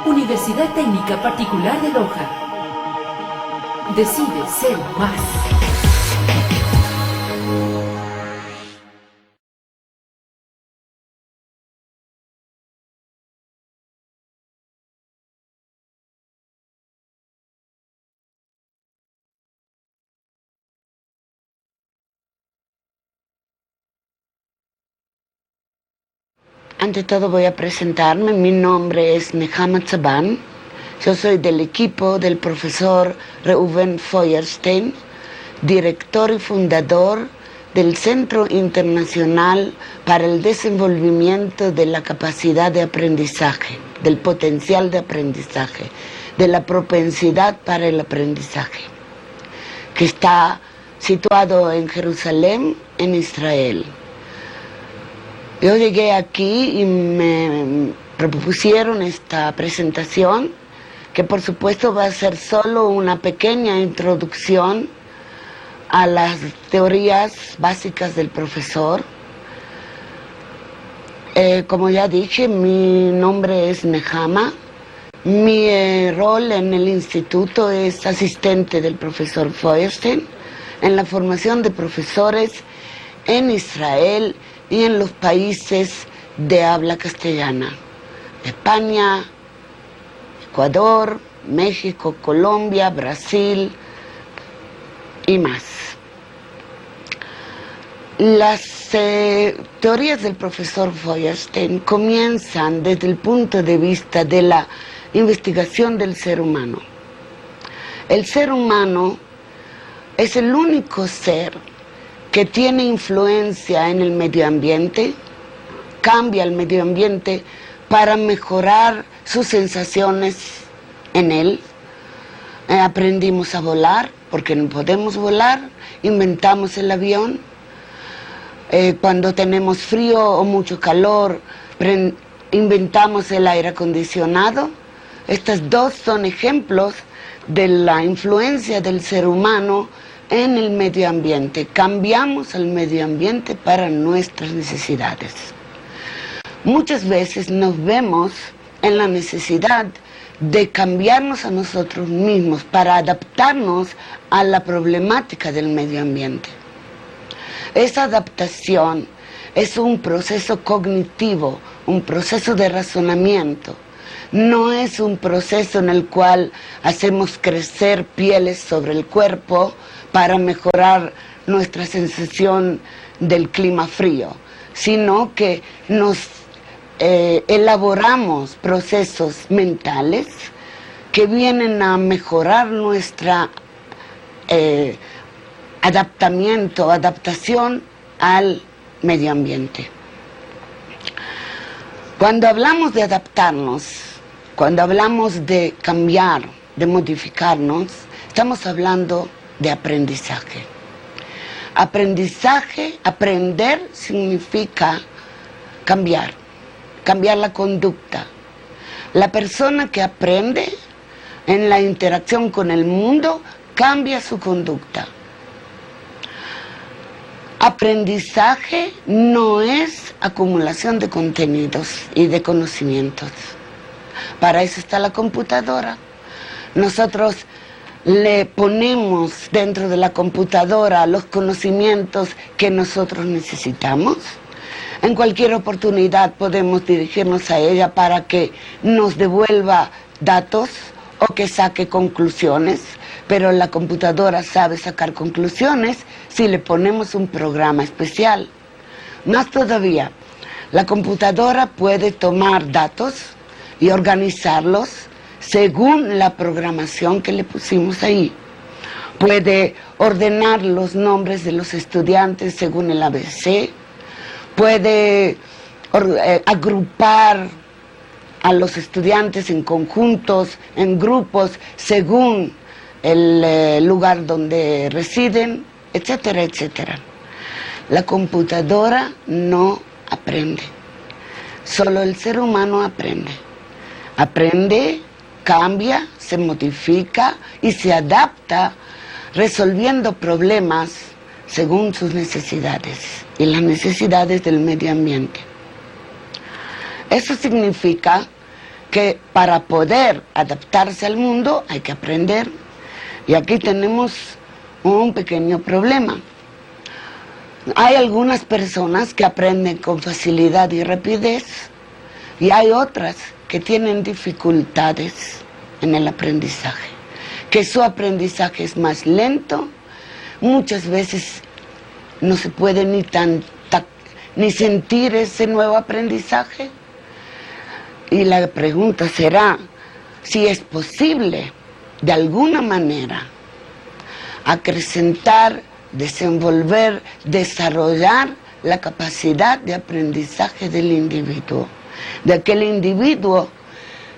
Universidad Técnica Particular de Loja. Decide ser más. Ante todo voy a presentarme. Mi nombre es Nehama Tzaban. Yo soy del equipo del profesor Reuven Feuerstein, director y fundador del Centro Internacional para el Desenvolvimiento de la Capacidad de Aprendizaje, del potencial de aprendizaje, de la propensidad para el aprendizaje, que está situado en Jerusalén, en Israel. Yo llegué aquí y me propusieron esta presentación, que por supuesto va a ser solo una pequeña introducción a las teorías básicas del profesor. Como ya dije, mi nombre es Nehama. Mi rol en el instituto es asistente del profesor Feuerstein en la formación de profesores en Israel y en los países de habla castellana: España, Ecuador, México, Colombia, Brasil y más. Las teorías del profesor Feuerstein comienzan desde el punto de vista de la investigación del ser humano. El ser humano es el único ser que tiene influencia en el medio ambiente, cambia el medio ambiente para mejorar sus sensaciones en él. Aprendimos a volar porque no podemos volar, inventamos el avión. Cuando tenemos frío o mucho calor, inventamos el aire acondicionado. Estos dos son ejemplos de la influencia del ser humano en el medio ambiente. Cambiamos el medio ambiente para nuestras necesidades. Muchas veces nos vemos en la necesidad de cambiarnos a nosotros mismos para adaptarnos a la problemática del medio ambiente. Esa adaptación es un proceso cognitivo, un proceso de razonamiento. No es un proceso en el cual hacemos crecer pieles sobre el cuerpo para mejorar nuestra sensación del clima frío, sino que nos elaboramos procesos mentales que vienen a mejorar nuestra adaptación al medio ambiente. Cuando hablamos de adaptarnos, cuando hablamos de cambiar, de modificarnos, estamos hablando de aprendizaje. Aprendizaje, aprender significa cambiar la conducta. La persona que aprende en la interacción con el mundo cambia su conducta. Aprendizaje no es acumulación de contenidos y de conocimientos. Para eso está la computadora. Nosotros le ponemos dentro de la computadora los conocimientos que nosotros necesitamos. En cualquier oportunidad podemos dirigirnos a ella para que nos devuelva datos o que saque conclusiones, pero la computadora sabe sacar conclusiones si le ponemos un programa especial. Más todavía, la computadora puede tomar datos y organizarlos según la programación que le pusimos ahí. Puede ordenar los nombres de los estudiantes según el ABC, puede agrupar a los estudiantes en conjuntos, en grupos, según el lugar donde residen, etcétera, etcétera. La computadora no aprende, solo el ser humano aprende. Aprende, cambia, se modifica y se adapta resolviendo problemas según sus necesidades y las necesidades del medio ambiente. Eso significa que para poder adaptarse al mundo hay que aprender. Y aquí tenemos un pequeño problema. Hay algunas personas que aprenden con facilidad y rapidez, y hay otras que tienen dificultades en el aprendizaje, que su aprendizaje es más lento, muchas veces no se puede ni sentir ese nuevo aprendizaje. Y la pregunta será si es posible de alguna manera acrecentar, desenvolver, desarrollar la capacidad de aprendizaje del individuo, de aquel individuo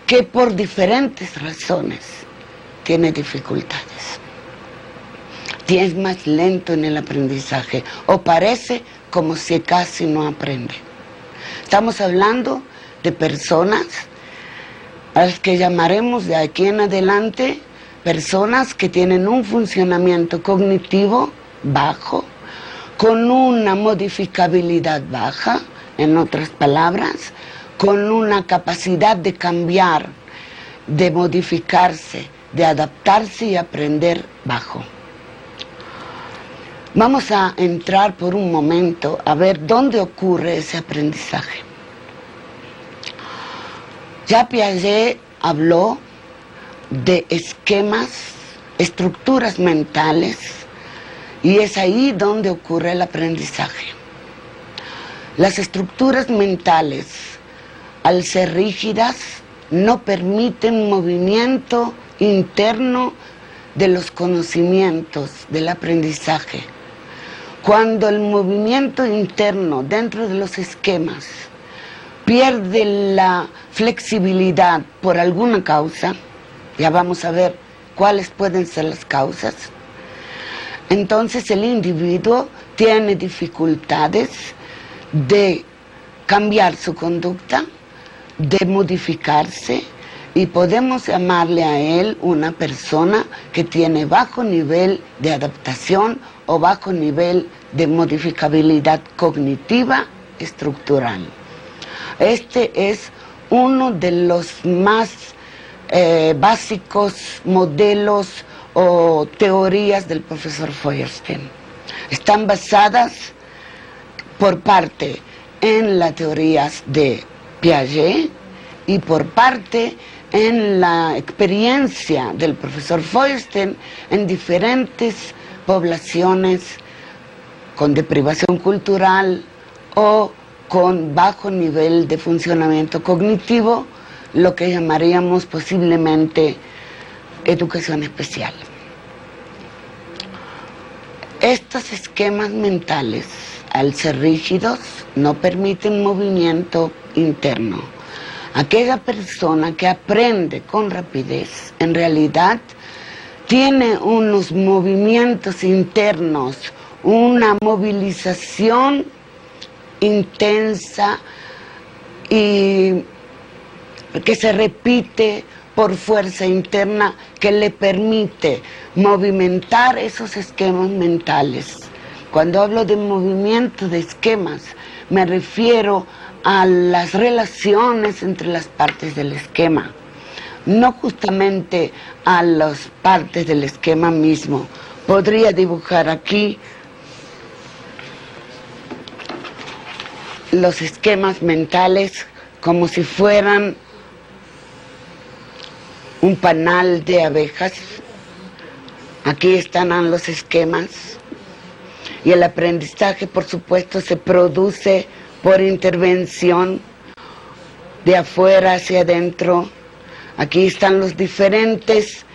que por diferentes razones tiene dificultades, es más lento en el aprendizaje o parece como si casi no aprende. Estamos hablando de personas a las que llamaremos de aquí en adelante personas que tienen un funcionamiento cognitivo bajo, con una modificabilidad baja, en otras palabras, con una capacidad de cambiar, de modificarse, de adaptarse y aprender bajo. Vamos a entrar por un momento a ver dónde ocurre ese aprendizaje. Ya Piaget habló de esquemas, estructuras mentales, y es ahí donde ocurre el aprendizaje. Las estructuras mentales, al ser rígidas, no permiten movimiento interno de los conocimientos, del aprendizaje. Cuando el movimiento interno dentro de los esquemas pierde la flexibilidad por alguna causa, ya vamos a ver cuáles pueden ser las causas, entonces el individuo tiene dificultades de cambiar su conducta, de modificarse, y podemos llamarle a él una persona que tiene bajo nivel de adaptación o bajo nivel de modificabilidad cognitiva estructural. Este es uno de los más básicos modelos o teorías del profesor Feuerstein. Están basadas por parte en las teorías de Piaget y por parte en la experiencia del profesor Feuerstein en diferentes poblaciones con deprivación cultural o con bajo nivel de funcionamiento cognitivo, lo que llamaríamos posiblemente educación especial. Estos esquemas mentales, al ser rígidos, no permiten movimiento interno. Aquella persona que aprende con rapidez, en realidad, tiene unos movimientos internos, una movilización intensa y que se repite por fuerza interna que le permite movimentar esos esquemas mentales. Cuando hablo de movimiento de esquemas, me refiero a las relaciones entre las partes del esquema, no justamente a las partes del esquema mismo. Podría dibujar aquí los esquemas mentales como si fueran un panal de abejas. Aquí están los esquemas, y el aprendizaje, por supuesto, se produce por intervención de afuera hacia adentro. Aquí están los diferentes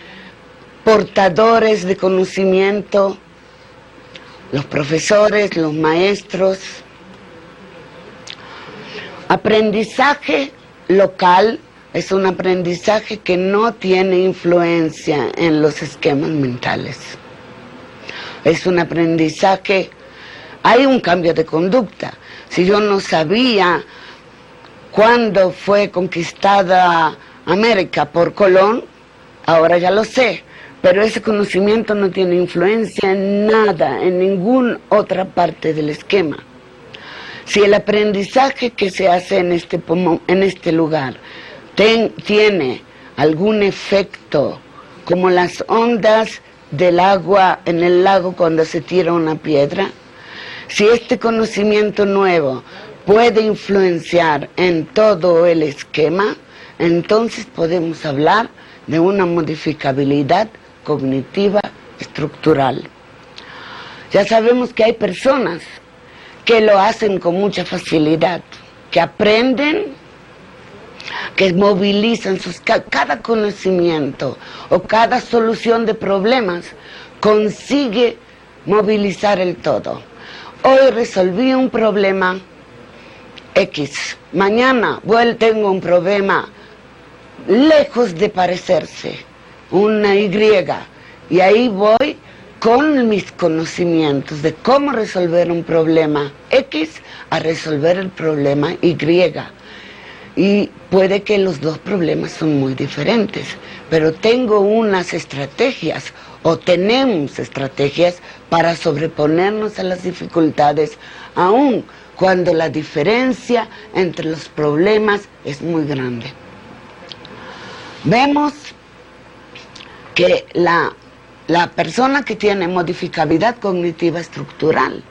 portadores de conocimiento, los profesores, los maestros. Aprendizaje local es un aprendizaje que no tiene influencia en los esquemas mentales. Es un aprendizaje, hay un cambio de conducta. Si yo no sabía cuándo fue conquistada América por Colón, ahora ya lo sé, pero ese conocimiento no tiene influencia en nada, en ninguna otra parte del esquema. Si el aprendizaje que se hace en este lugar tiene algún efecto, como las ondas del agua en el lago cuando se tira una piedra, si este conocimiento nuevo puede influenciar en todo el esquema, entonces podemos hablar de una modificabilidad cognitiva estructural. Ya sabemos que hay personas que lo hacen con mucha facilidad, que aprenden, que movilizan cada conocimiento o cada solución de problemas, consigue movilizar el todo. Hoy resolví un problema X, mañana tengo un problema lejos de parecerse, una Y, y ahí voy con mis conocimientos de cómo resolver un problema X a resolver el problema Y. Y puede que los dos problemas son muy diferentes, pero tengo unas estrategias, o tenemos estrategias para sobreponernos a las dificultades, aun cuando la diferencia entre los problemas es muy grande. Vemos que la persona que tiene modificabilidad cognitiva estructural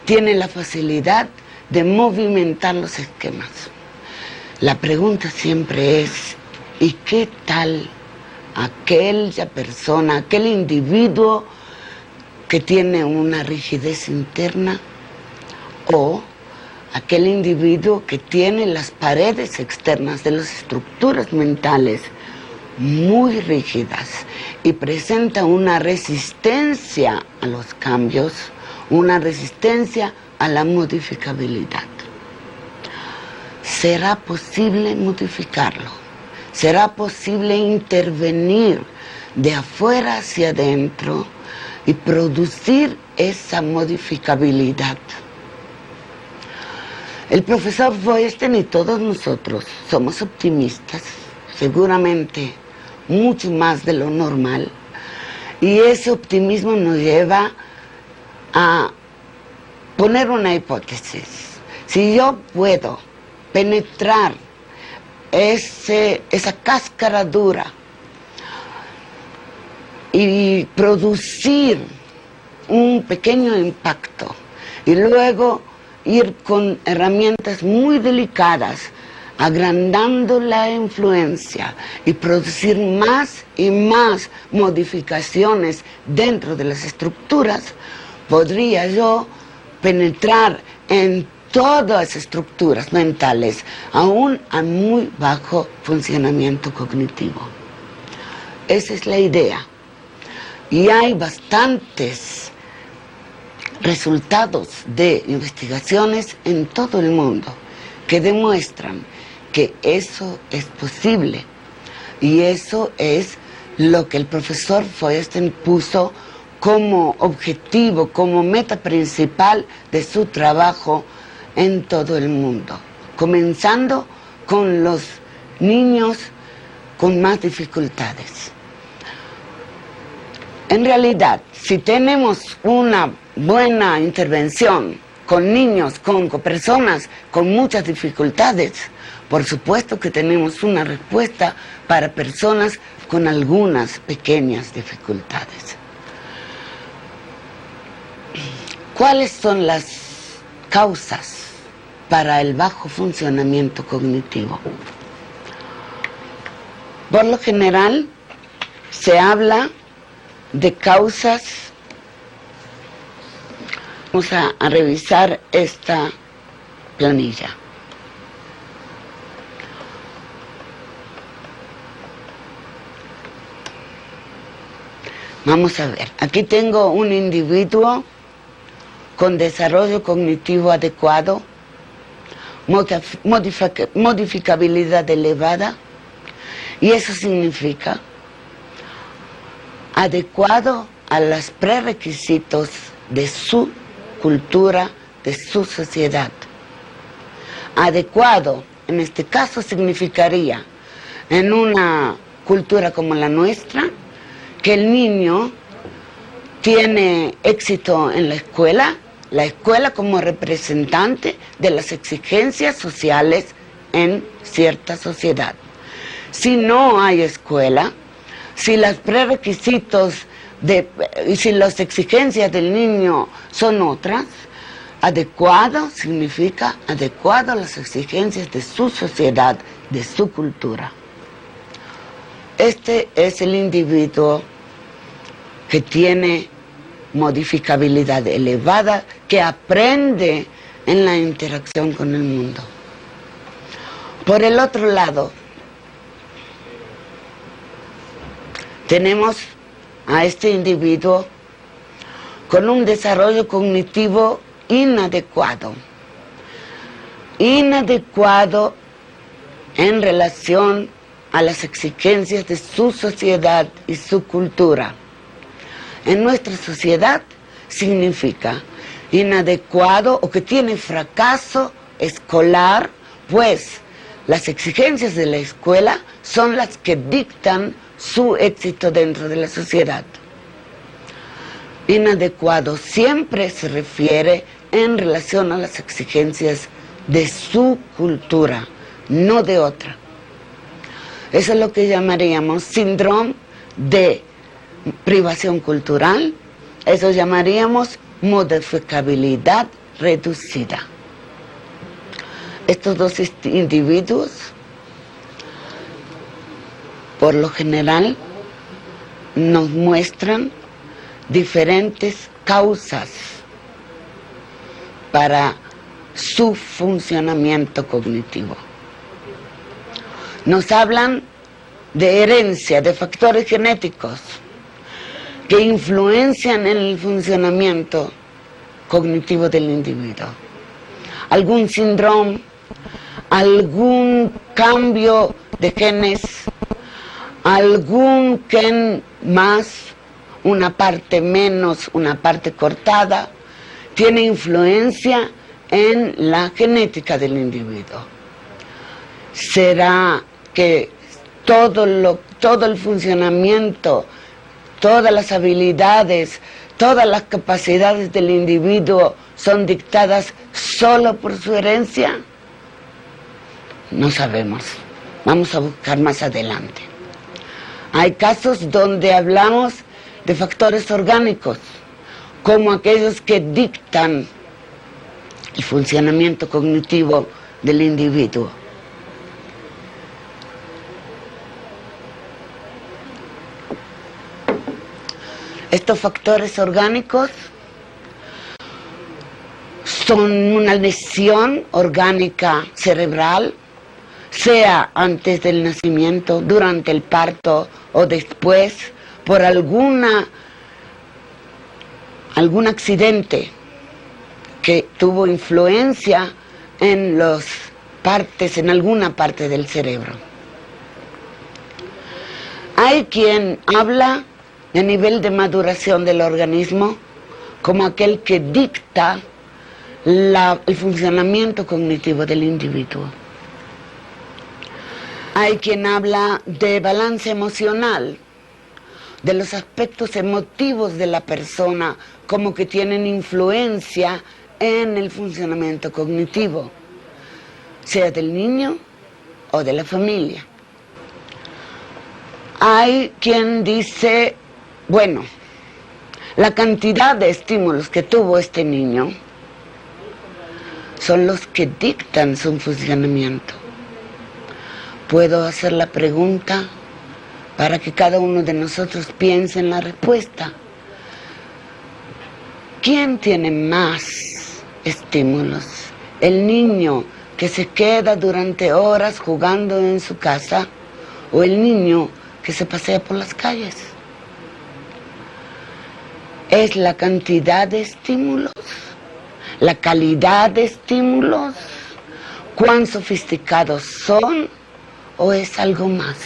tiene la facilidad de movimentar los esquemas. La pregunta siempre es, ¿y qué tal aquella persona, aquel individuo que tiene una rigidez interna, o aquel individuo que tiene las paredes externas de las estructuras mentales muy rígidas y presenta una resistencia a los cambios, una resistencia a la modificabilidad? ¿Será posible modificarlo? ¿Será posible intervenir de afuera hacia adentro y producir esa modificabilidad? El profesor Feuerstein y todos nosotros somos optimistas, seguramente mucho más de lo normal, y ese optimismo nos lleva a poner una hipótesis. Si yo puedo penetrar esa cáscara dura y producir un pequeño impacto y luego ir con herramientas muy delicadas, agrandando la influencia y producir más y más modificaciones dentro de las estructuras, podría yo penetrar en todas las estructuras mentales, aún a muy bajo funcionamiento cognitivo. Esa es la idea. Y hay bastantes resultados de investigaciones en todo el mundo que demuestran que eso es posible. Y eso es lo que el profesor Feuerstein puso como objetivo, como meta principal de su trabajo en todo el mundo, comenzando con los niños con más dificultades. En realidad, si tenemos una buena intervención con niños, con personas con muchas dificultades, por supuesto que tenemos una respuesta para personas con algunas pequeñas dificultades. ¿Cuáles son las causas para el bajo funcionamiento cognitivo? Por lo general, se habla de causas. Vamos a revisar esta planilla. Vamos a ver, aquí tengo un individuo con desarrollo cognitivo adecuado, modificabilidad elevada, y eso significa adecuado a los prerequisitos de su cultura, de su sociedad. Adecuado, en este caso, significaría, en una cultura como la nuestra, que el niño tiene éxito en la escuela como representante de las exigencias sociales en cierta sociedad. si no hay escuela, si los prerequisitos y si las exigencias del niño son otras. Adecuado significa adecuado a las exigencias de su sociedad, de su cultura. Este es el individuo que tiene modificabilidad elevada, que aprende en la interacción con el mundo. Por el otro lado, tenemos a este individuo con un desarrollo cognitivo inadecuado en relación a las exigencias de su sociedad y su cultura. En nuestra sociedad significa inadecuado o que tiene fracaso escolar, pues las exigencias de la escuela son las que dictan su éxito dentro de la sociedad. Inadecuado siempre se refiere en relación a las exigencias de su cultura, no de otra. Eso es lo que llamaríamos síndrome de privación cultural, eso llamaríamos modificabilidad reducida. Estos dos individuos, por lo general, nos muestran diferentes causas para su funcionamiento cognitivo. Nos hablan de herencia, de factores genéticos que influencian en el funcionamiento cognitivo del individuo. Algún síndrome, algún cambio de genes, algún gen más, una parte menos, una parte cortada, tiene influencia en la genética del individuo. ¿Será que todo el funcionamiento, todas las habilidades, todas las capacidades del individuo son dictadas solo por su herencia? No sabemos. Vamos a buscar más adelante. Hay casos donde hablamos de factores orgánicos, como aquellos que dictan el funcionamiento cognitivo del individuo. Estos factores orgánicos son una lesión orgánica cerebral, sea antes del nacimiento, durante el parto o después, por algún accidente que tuvo influencia en alguna parte del cerebro. Hay quien habla de nivel de maduración del organismo como aquel que dicta el funcionamiento cognitivo del individuo. Hay quien habla de balance emocional, de los aspectos emotivos de la persona como que tienen influencia en el funcionamiento cognitivo, sea del niño o de la familia. Hay quien dice, bueno, la cantidad de estímulos que tuvo este niño son los que dictan su funcionamiento. Puedo hacer la pregunta para que cada uno de nosotros piense en la respuesta. ¿Quién tiene más estímulos? ¿El niño que se queda durante horas jugando en su casa o el niño que se pasea por las calles? ¿Es la cantidad de estímulos? ¿La calidad de estímulos? ¿Cuán sofisticados son? ¿O es algo más?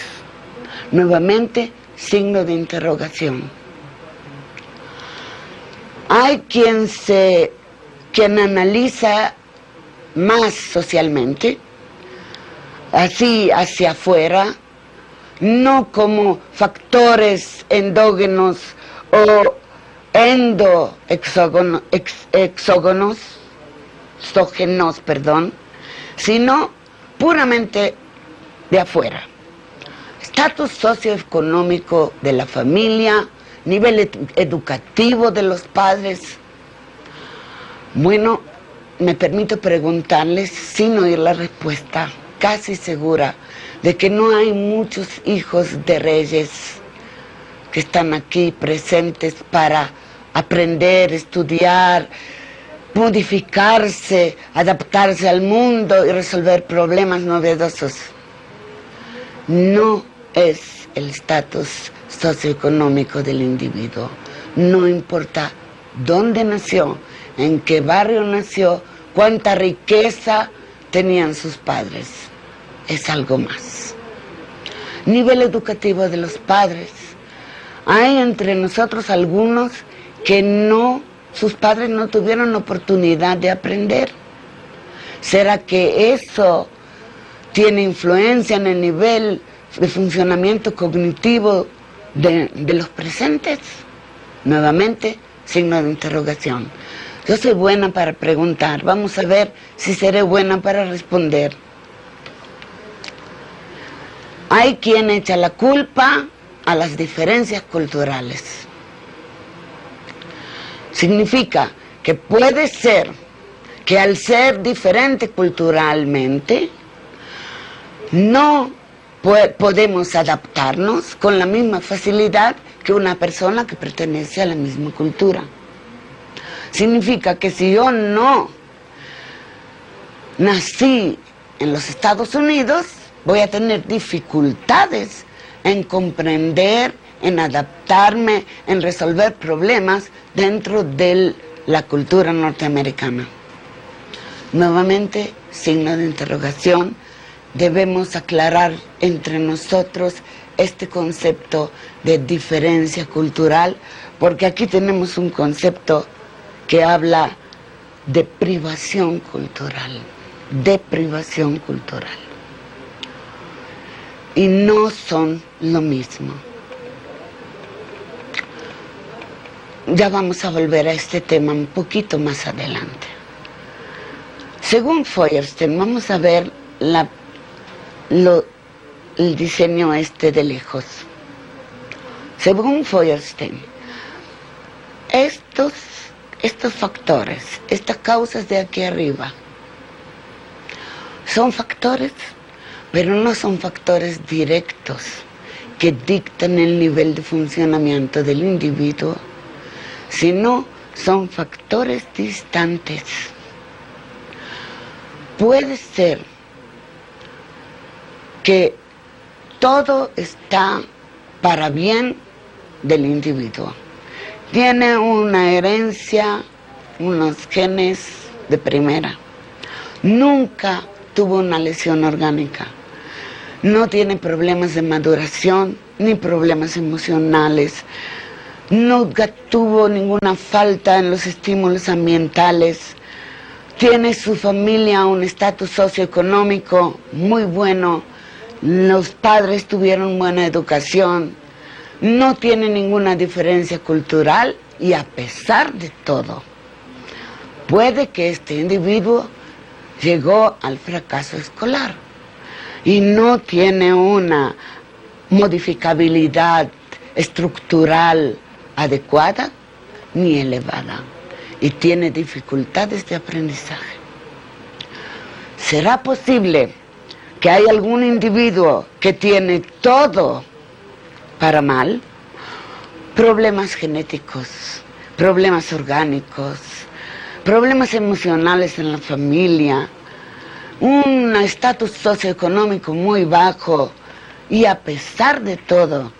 Nuevamente, signo de interrogación. Hay quien analiza más socialmente, así hacia afuera, no como factores endógenos o exógenos, sino puramente de afuera. estatus socioeconómico de la familia, nivel educativo de los padres. Bueno, me permito preguntarles, sin oír la respuesta, casi segura, de que no hay muchos hijos de reyes que están aquí presentes para aprender, estudiar, modificarse, adaptarse al mundo y resolver problemas novedosos. No es el estatus socioeconómico del individuo. No importa dónde nació, en qué barrio nació, cuánta riqueza tenían sus padres. Es algo más. Nivel educativo de los padres. Hay entre nosotros algunos que sus padres no tuvieron oportunidad de aprender. ¿Será que eso tiene influencia en el nivel de funcionamiento cognitivo de los presentes? Nuevamente, signo de interrogación. Yo soy buena para preguntar, vamos a ver si seré buena para responder. Hay quien echa la culpa a las diferencias culturales. Significa que puede ser que al ser diferente culturalmente, no podemos adaptarnos con la misma facilidad que una persona que pertenece a la misma cultura. Significa que si yo no nací en los Estados Unidos, voy a tener dificultades en comprender, en adaptarme, en resolver problemas dentro de la cultura norteamericana. Nuevamente, signo de interrogación. Debemos aclarar entre nosotros este concepto de diferencia cultural, porque aquí tenemos un concepto que habla de privación cultural, y no son lo mismo. Ya vamos a volver a este tema un poquito más adelante. Según Feuerstein, vamos a ver el diseño de lejos. Según Feuerstein, estos factores, estas causas de aquí arriba, son factores, pero no son factores directos que dictan el nivel de funcionamiento del individuo, sino son factores distantes. Puede ser que todo está para bien del individuo. Tiene una herencia, unos genes de primera. Nunca tuvo una lesión orgánica. No tiene problemas de maduración ni problemas emocionales. Nunca tuvo ninguna falta en los estímulos ambientales. Tiene su familia un estatus socioeconómico muy bueno. Los padres tuvieron buena educación. No tiene ninguna diferencia cultural y a pesar de todo, puede que este individuo llegó al fracaso escolar y no tiene una modificabilidad estructural adecuada ni elevada y tiene dificultades de aprendizaje. ¿Será posible que hay algún individuo que tiene todo para mal? Problemas genéticos, problemas orgánicos, problemas emocionales en la familia, un estatus socioeconómico muy bajo y a pesar de todo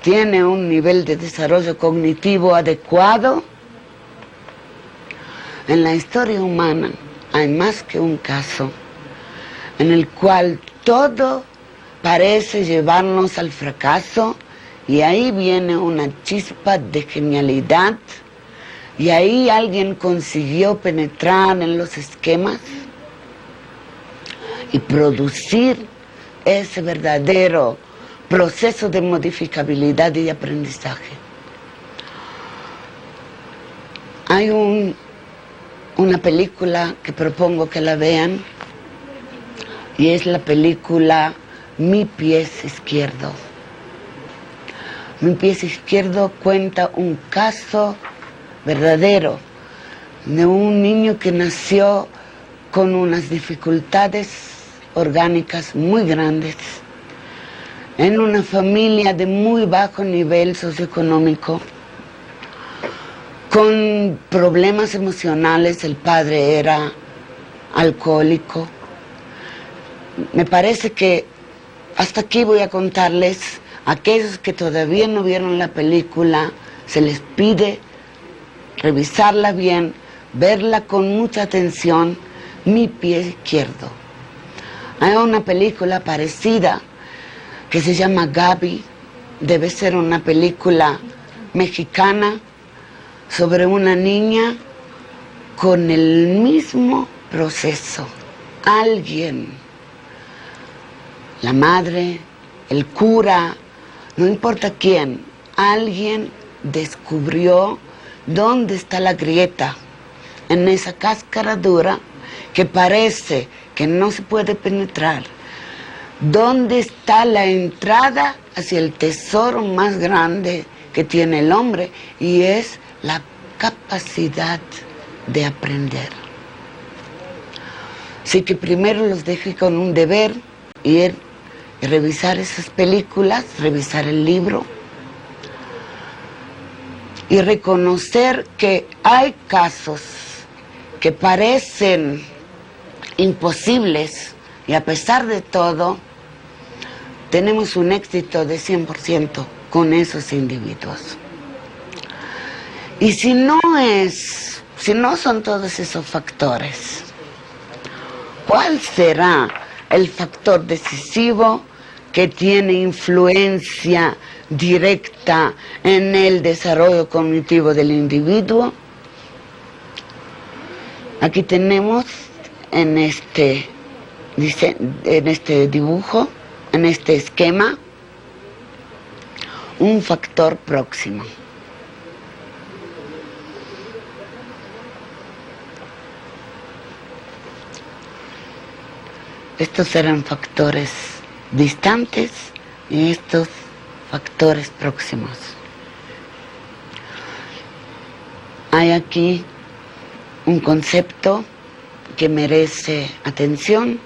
tiene un nivel de desarrollo cognitivo adecuado? En la historia humana hay más que un caso en el cual todo parece llevarnos al fracaso y ahí viene una chispa de genialidad y ahí alguien consiguió penetrar en los esquemas y producir ese verdadero proceso de modificabilidad y aprendizaje. Hay una película que propongo que la vean y es la película Mi pie izquierdo. Mi pie izquierdo cuenta un caso verdadero de un niño que nació con unas dificultades orgánicas muy grandes, en una familia de muy bajo nivel socioeconómico, con problemas emocionales. El padre era alcohólico. Me parece que hasta aquí voy a contarles. A aquellos que todavía no vieron la película, se les pide revisarla bien, verla con mucha atención. Mi pie izquierdo. Hay una película parecida que se llama Gaby, debe ser una película mexicana sobre una niña con el mismo proceso. Alguien, la madre, el cura, no importa quién, alguien descubrió dónde está la grieta en esa cáscara dura que parece que no se puede penetrar. ¿Dónde está la entrada hacia el tesoro más grande que tiene el hombre? Y es la capacidad de aprender. Así que primero los dejé con un deber, ir y revisar esas películas, revisar el libro y reconocer que hay casos que parecen imposibles y a pesar de todo tenemos un éxito de 100% con esos individuos. Y si no son todos esos factores, ¿cuál será el factor decisivo que tiene influencia directa en el desarrollo cognitivo del individuo? Aquí tenemos en este dibujo, en este esquema, un factor próximo. Estos eran factores distantes y estos factores próximos. Hay aquí un concepto que merece atención: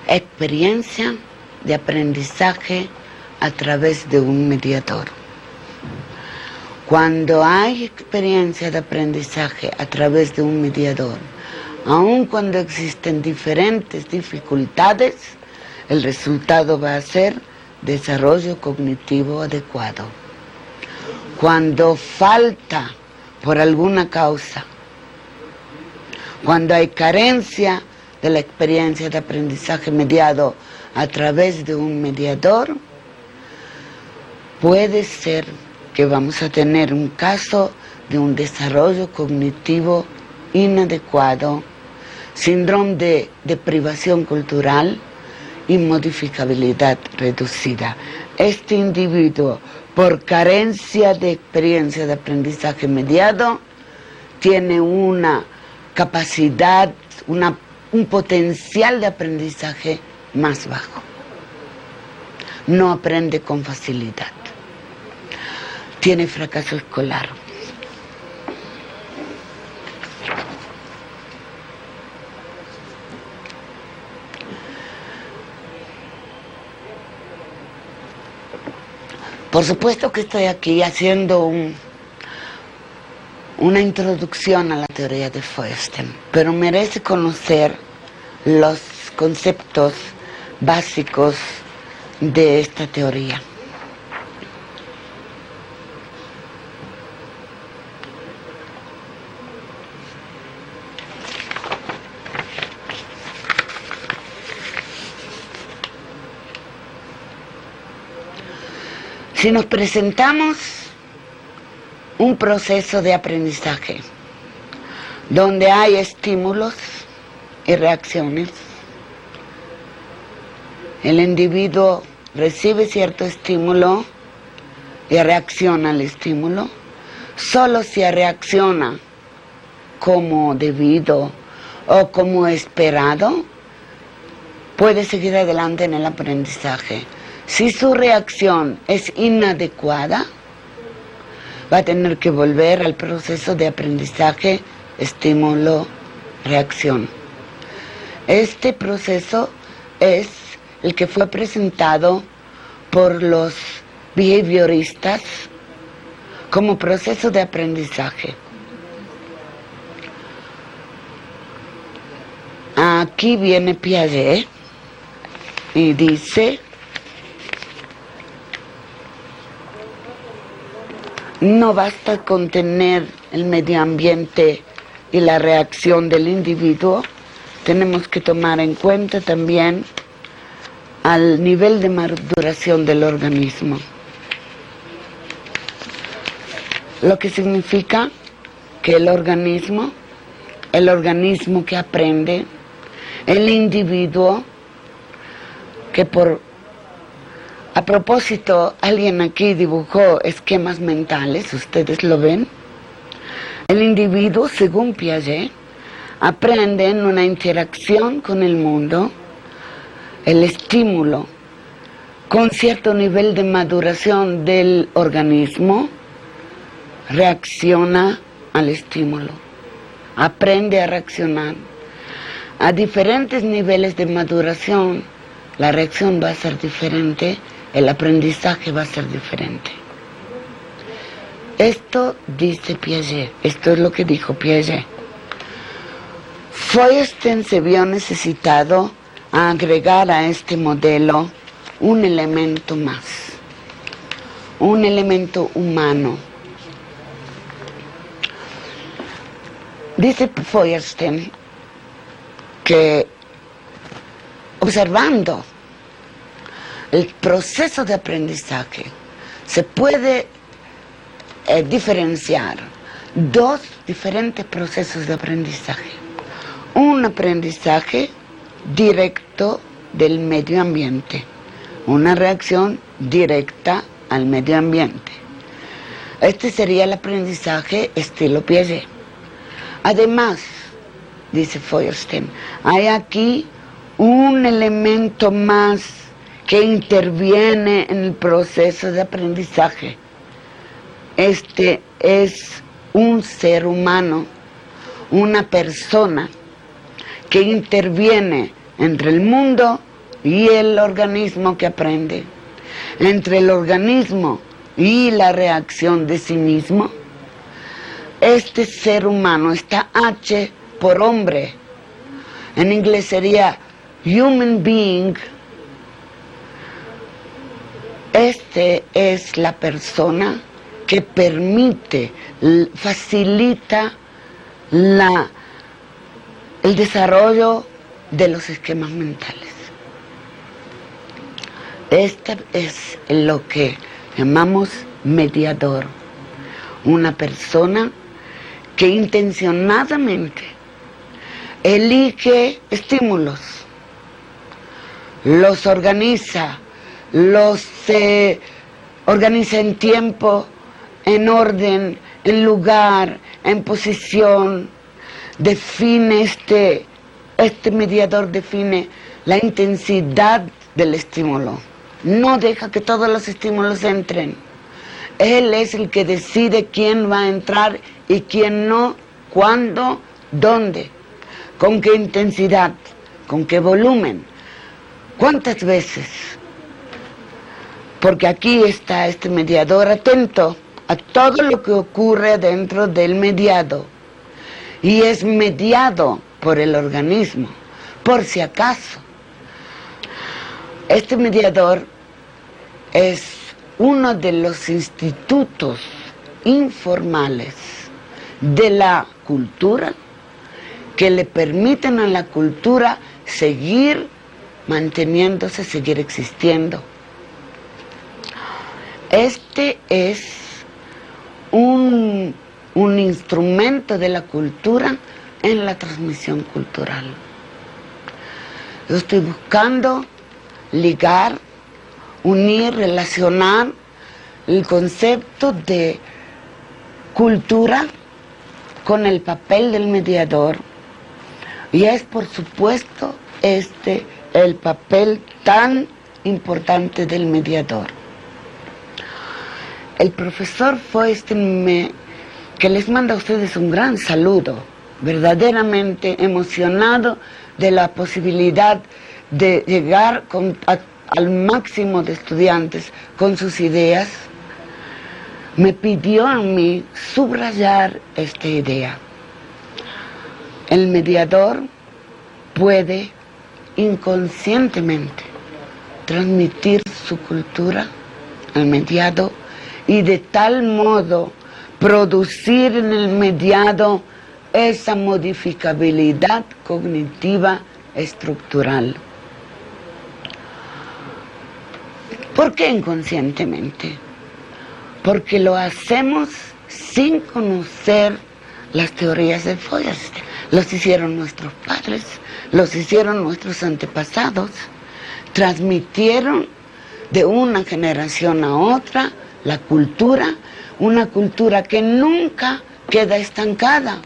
experiencia de aprendizaje a través de un mediador. Cuando hay experiencia de aprendizaje a través de un mediador, aun cuando existen diferentes dificultades, el resultado va a ser desarrollo cognitivo adecuado. Cuando falta por alguna causa, cuando hay carencia de la experiencia de aprendizaje mediado a través de un mediador, puede ser que vamos a tener un caso de un desarrollo cognitivo inadecuado, síndrome de deprivación cultural y modificabilidad reducida. Este individuo, por carencia de experiencia de aprendizaje mediado, tiene una capacidad, un potencial de aprendizaje más bajo. No aprende con facilidad. Tiene fracaso escolar. Por supuesto que estoy aquí haciendo una introducción a la teoría de Feuerstein, pero merece conocer los conceptos básicos de esta teoría. Si nos presentamos un proceso de aprendizaje donde hay estímulos y reacciones, el individuo recibe cierto estímulo y reacciona al estímulo. Solo si reacciona como debido o como esperado, puede seguir adelante en el aprendizaje. Si su reacción es inadecuada, va a tener que volver al proceso de aprendizaje, estímulo, reacción. Este proceso es el que fue presentado por los behavioristas como proceso de aprendizaje. Aquí viene Piaget y dice: no basta con tener el medio ambiente y la reacción del individuo, tenemos que tomar en cuenta también al nivel de maduración del organismo. Lo que significa que el organismo que aprende, el individuo que a propósito, alguien aquí dibujó esquemas mentales, ustedes lo ven. El individuo, según Piaget, aprende en una interacción con el mundo, el estímulo, con cierto nivel de maduración del organismo, reacciona al estímulo, aprende a reaccionar. A diferentes niveles de maduración, la reacción va a ser diferente, el aprendizaje va a ser diferente. Esto dice Piaget, esto es lo que dijo Piaget. Feuerstein se vio necesitado a agregar a este modelo un elemento más, un elemento humano. Dice Feuerstein que observando el proceso de aprendizaje se puede diferenciar dos diferentes procesos de aprendizaje. Un aprendizaje directo del medio ambiente, una reacción directa al medio ambiente. Este sería el aprendizaje estilo Piaget. Además, dice Feuerstein, hay aquí un elemento más que interviene en el proceso de aprendizaje. Este es un ser humano, una persona que interviene entre el mundo y el organismo que aprende, entre el organismo y la reacción de sí mismo. Este ser humano, esta H por hombre, en inglés sería human being. Este es la persona que permite, facilita el desarrollo de los esquemas mentales. Este es lo que llamamos mediador, una persona que intencionadamente elige estímulos, los organiza, organiza en tiempo, en orden, en lugar, en posición, define este mediador define la intensidad del estímulo, no deja que todos los estímulos entren. Él es el que decide quién va a entrar y quién no, cuándo, dónde, con qué intensidad, con qué volumen, cuántas veces. Porque aquí está este mediador atento a todo lo que ocurre dentro del mediado. Y es mediado por el organismo, por si acaso. Este mediador es uno de los institutos informales de la cultura que le permiten a la cultura seguir manteniéndose, seguir existiendo. Este es un instrumento de la cultura en la transmisión cultural. Yo estoy buscando ligar, unir, relacionar el concepto de cultura con el papel del mediador. Y es, por supuesto, el papel tan importante del mediador. El profesor Feuerstein, que les manda a ustedes un gran saludo, verdaderamente emocionado de la posibilidad de llegar al máximo de estudiantes con sus ideas, me pidió a mí subrayar esta idea. El mediador puede inconscientemente transmitir su cultura al mediado y de tal modo producir en el mediado esa modificabilidad cognitiva estructural. ¿Por qué inconscientemente? Porque lo hacemos sin conocer las teorías de Feuerstein. Los hicieron nuestros padres, los hicieron nuestros antepasados, transmitieron de una generación a otra la cultura, una cultura que nunca queda estancada,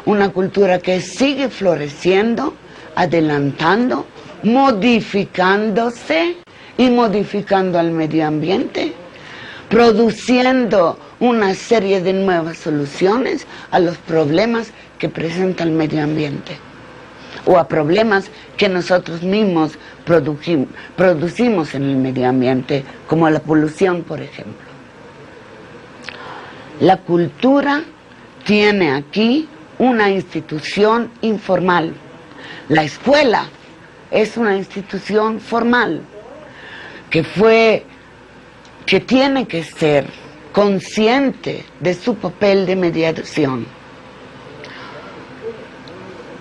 una cultura que sigue floreciendo, adelantando, modificándose y modificando al medio ambiente, produciendo una serie de nuevas soluciones a los problemas que presenta el medio ambiente o a problemas que nosotros mismos producimos en el medio ambiente, como la polución, por ejemplo. La cultura tiene aquí una institución informal. La escuela es una institución formal que tiene que ser consciente de su papel de mediación.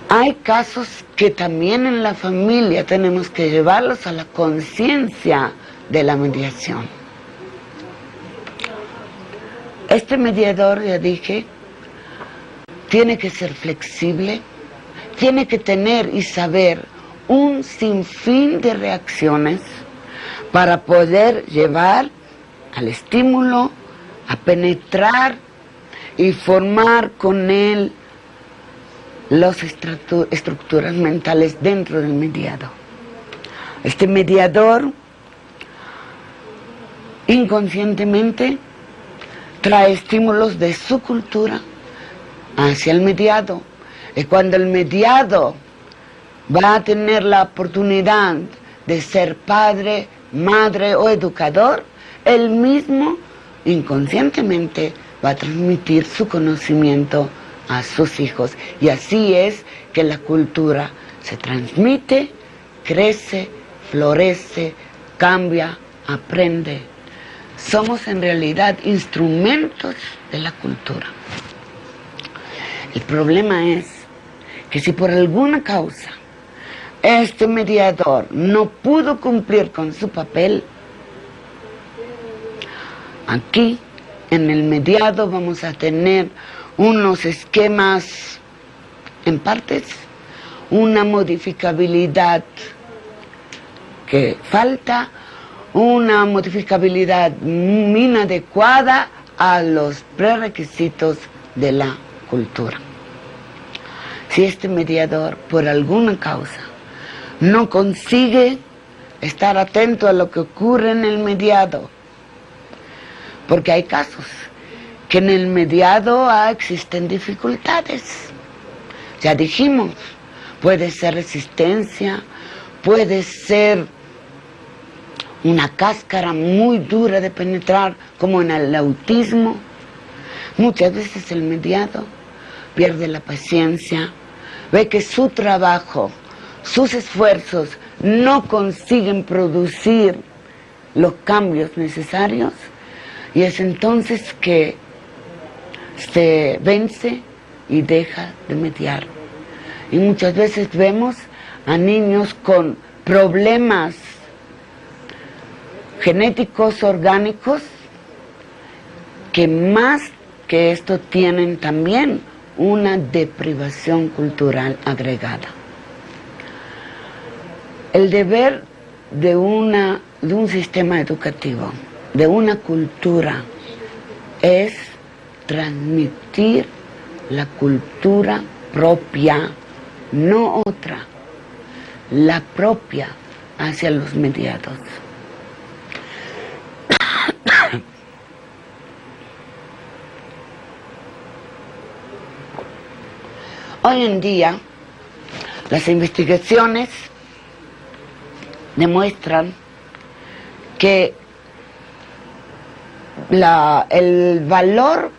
Hay casos que también en la familia tenemos que llevarlos a la conciencia de la mediación. Este mediador, ya dije, tiene que ser flexible, tiene que tener y saber un sinfín de reacciones para poder llevar al estímulo a penetrar y formar con él las estructuras mentales dentro del mediado. Este mediador inconscientemente trae estímulos de su cultura hacia el mediado, y cuando el mediado va a tener la oportunidad de ser padre, madre o educador, él mismo inconscientemente va a transmitir su conocimiento a sus hijos, y así es que la cultura se transmite, crece, florece, cambia, aprende. Somos en realidad instrumentos de la cultura. El problema es que si por alguna causa este mediador no pudo cumplir con su papel, aquí en el mediado vamos a tener unos esquemas en partes, una modificabilidad que falta, una modificabilidad inadecuada a los prerequisitos de la cultura. Si este mediador por alguna causa no consigue estar atento a lo que ocurre en el mediado, porque hay casos que en el mediado existen dificultades. Ya dijimos, puede ser resistencia, puede ser una cáscara muy dura de penetrar, como en el autismo. Muchas veces el mediado pierde la paciencia, ve que su trabajo, sus esfuerzos no consiguen producir los cambios necesarios, y es entonces que se vence y deja de mediar. Y muchas veces vemos a niños con problemas genéticos orgánicos que más que esto tienen también una deprivación cultural agregada. El deber de un sistema educativo, de una cultura, es transmitir la cultura propia, no otra, la propia hacia los mediados. Hoy en día, las investigaciones demuestran que el valor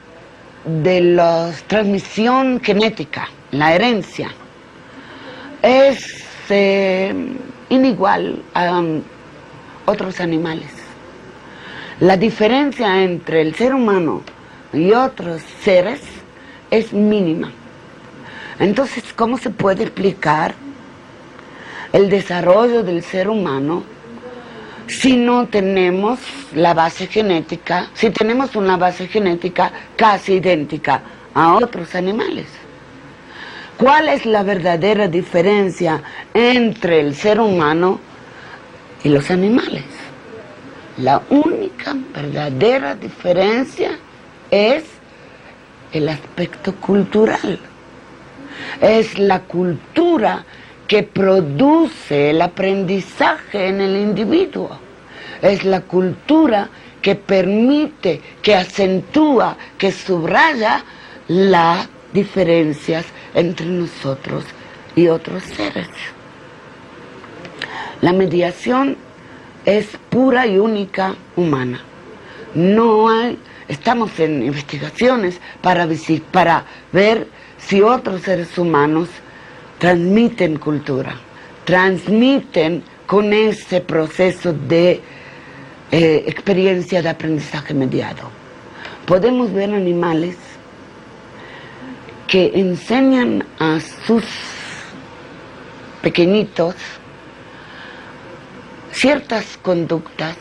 de la transmisión genética, la herencia, es inigual a otros animales. La diferencia entre el ser humano y otros seres es mínima. Entonces, ¿cómo se puede explicar el desarrollo del ser humano si no tenemos la base genética, si tenemos una base genética casi idéntica a otros animales? ¿Cuál es la verdadera diferencia entre el ser humano y los animales? La única verdadera diferencia es el aspecto cultural. Es la cultura que produce el aprendizaje en el individuo. Es la cultura que permite, que acentúa, que subraya las diferencias entre nosotros y otros seres. La mediación es pura y única humana. No hay, estamos en investigaciones para ver si otros seres humanos transmiten cultura, transmiten con ese proceso de experiencia de aprendizaje mediado. Podemos ver animales que enseñan a sus pequeñitos ciertas conductas,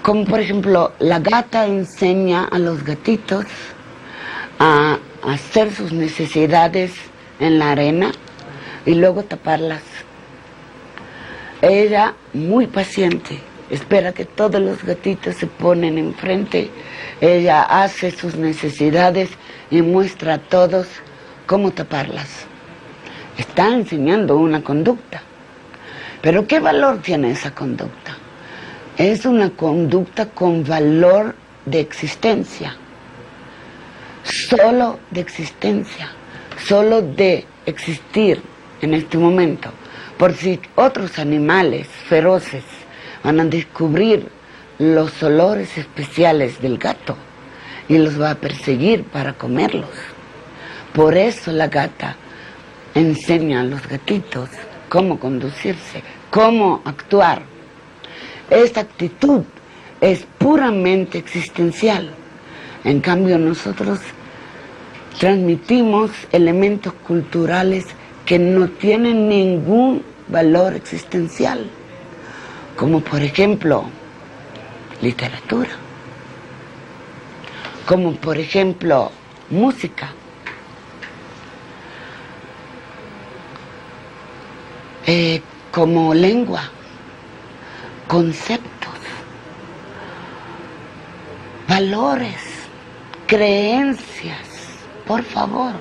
como por ejemplo la gata enseña a los gatitos a hacer sus necesidades en la arena y luego taparlas. Ella, muy paciente, espera que todos los gatitos se ponen enfrente. Ella hace sus necesidades y muestra a todos cómo taparlas. Está enseñando una conducta. Pero ¿qué valor tiene esa conducta? Es una conducta con valor de existencia. Solo de existencia, solo de existir en este momento. Por si otros animales feroces van a descubrir los olores especiales del gato y los va a perseguir para comerlos. Por eso la gata enseña a los gatitos cómo conducirse, cómo actuar. Esta actitud es puramente existencial. En cambio, nosotros transmitimos elementos culturales que no tienen ningún valor existencial, como por ejemplo, literatura, como por ejemplo, música, como lengua, conceptos, valores, creencias. Por favor,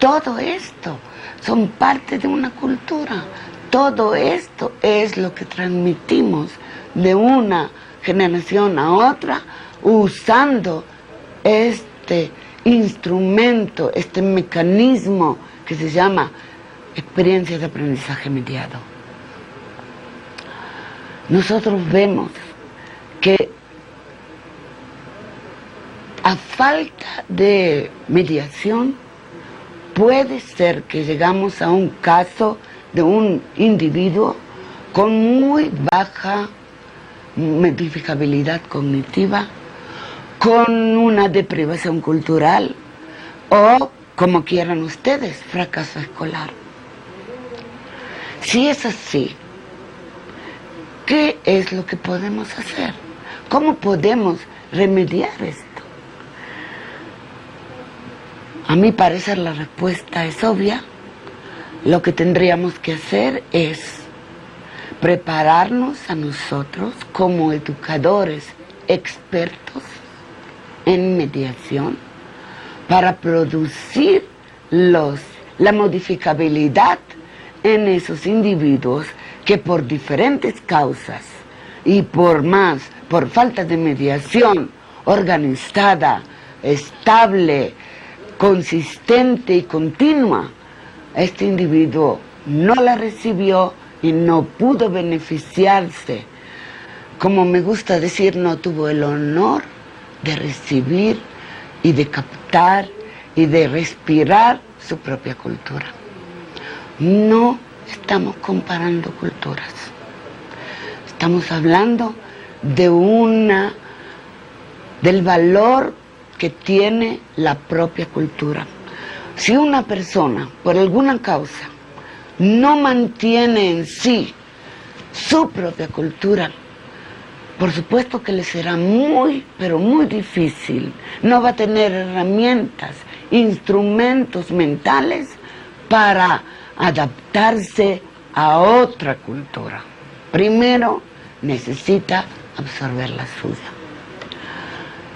todo esto son parte de una cultura. Todo esto es lo que transmitimos de una generación a otra usando este instrumento, este mecanismo que se llama experiencia de aprendizaje mediado. Nosotros vemos que a falta de mediación puede ser que llegamos a un caso de un individuo con muy baja modificabilidad cognitiva, con una deprivación cultural o, como quieran ustedes, fracaso escolar. Si es así, ¿qué es lo que podemos hacer? ¿Cómo podemos remediar esto? A mi parecer la respuesta es obvia. Lo que tendríamos que hacer es prepararnos a nosotros como educadores expertos en mediación para producir la modificabilidad en esos individuos que por diferentes causas y por falta de mediación organizada, estable, consistente y continua, este individuo no la recibió y no pudo beneficiarse. Como me gusta decir, no tuvo el honor de recibir y de captar y de respirar su propia cultura. No estamos comparando culturas. Estamos hablando del valor que tiene la propia cultura. Si una persona, por alguna causa, no mantiene en sí su propia cultura, por supuesto que le será muy, pero muy difícil. No va a tener herramientas, instrumentos mentales para adaptarse a otra cultura. Primero necesita absorber la suya.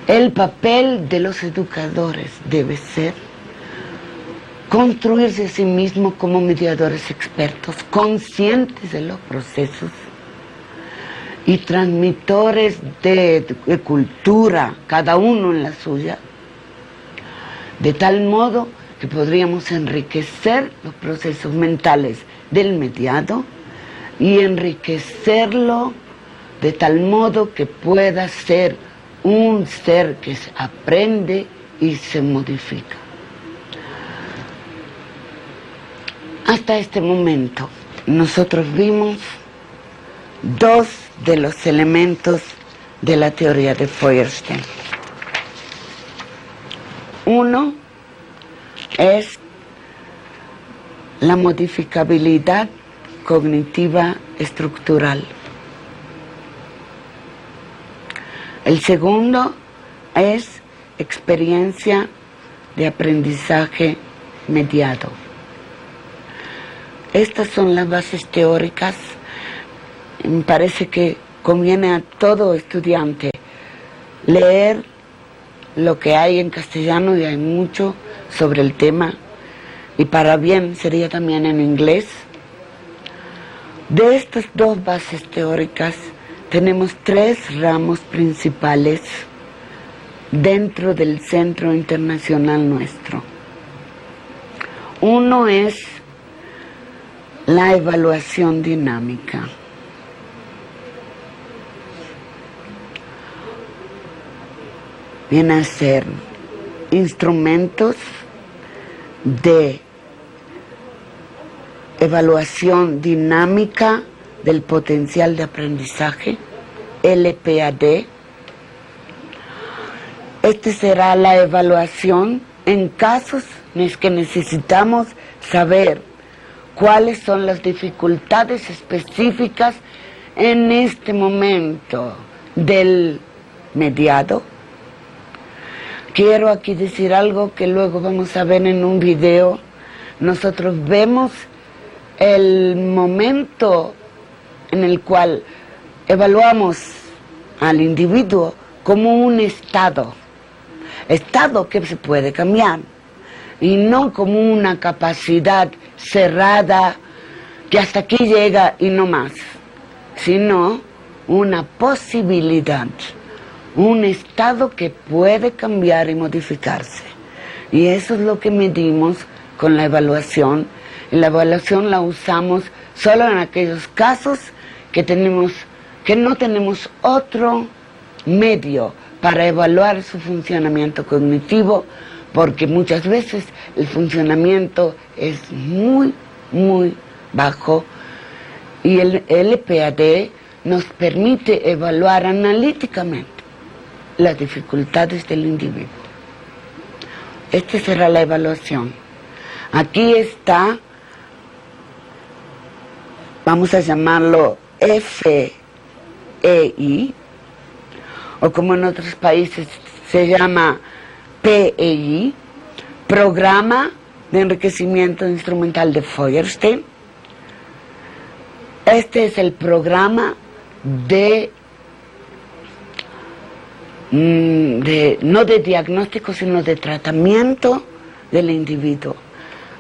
El papel de los educadores debe ser construirse a sí mismos como mediadores expertos, conscientes de los procesos y transmitores de cultura, cada uno en la suya, de tal modo que podríamos enriquecer los procesos mentales del mediado y enriquecerlo de tal modo que pueda ser un ser que aprende y se modifica. Hasta este momento nosotros vimos dos de los elementos de la teoría de Feuerstein. Uno es la modificabilidad cognitiva estructural. El segundo es experiencia de aprendizaje mediado. Estas son las bases teóricas. Me parece que conviene a todo estudiante leer lo que hay en castellano, y hay mucho sobre el tema, y para bien sería también en inglés. De estas dos bases teóricas tenemos tres ramos principales dentro del centro internacional nuestro. Uno es la evaluación dinámica. Viene a ser instrumentos de evaluación dinámica del potencial de aprendizaje, LPAD. Este será la evaluación en casos en los que necesitamos saber cuáles son las dificultades específicas en este momento del mediado. Quiero aquí decir algo que luego vamos a ver en un video. Nosotros vemos el momento en el cual evaluamos al individuo como un estado que se puede cambiar, y no como una capacidad cerrada que hasta aquí llega y no más, sino una posibilidad, un estado que puede cambiar y modificarse. Y eso es lo que medimos con la evaluación. Y la evaluación la usamos solo en aquellos casos que no tenemos otro medio para evaluar su funcionamiento cognitivo, porque muchas veces el funcionamiento es muy, muy bajo, y el LPAD nos permite evaluar analíticamente las dificultades del individuo. Esta será la evaluación. Aquí está, vamos a llamarlo FEI, o como en otros países se llama PEI, Programa de Enriquecimiento Instrumental de Feuerstein. Este es el programa no de diagnóstico, sino de tratamiento del individuo.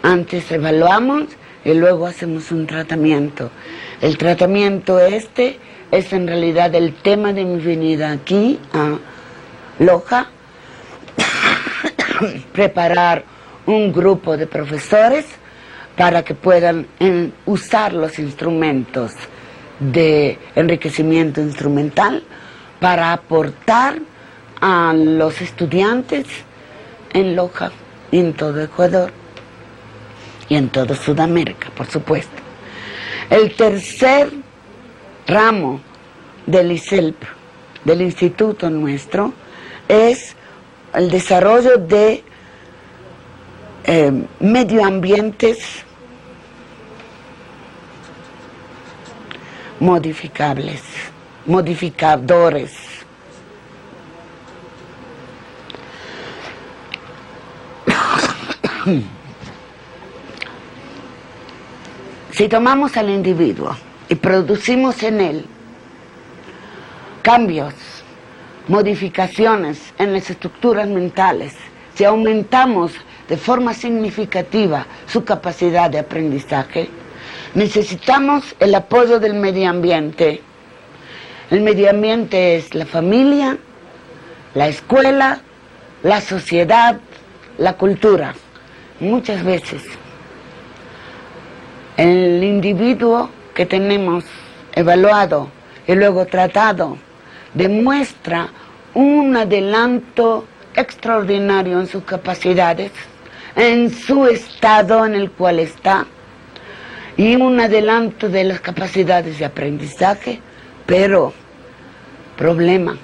Antes evaluamos y luego hacemos un tratamiento. El tratamiento es en realidad el tema de mi venida aquí a Loja, preparar un grupo de profesores para que puedan usar los instrumentos de enriquecimiento instrumental para aportar a los estudiantes en Loja y en todo Ecuador y en toda Sudamérica, por supuesto. El tercer ramo del ISELP, del instituto nuestro, es el desarrollo de medioambientes modificadores. Si tomamos al individuo y producimos en él cambios, modificaciones en las estructuras mentales, si aumentamos de forma significativa su capacidad de aprendizaje, necesitamos el apoyo del medio ambiente. El medio ambiente es la familia, la escuela, la sociedad, la cultura. Muchas veces el individuo que tenemos evaluado y luego tratado demuestra un adelanto extraordinario en sus capacidades, en su estado en el cual está, y un adelanto de las capacidades de aprendizaje, pero problema.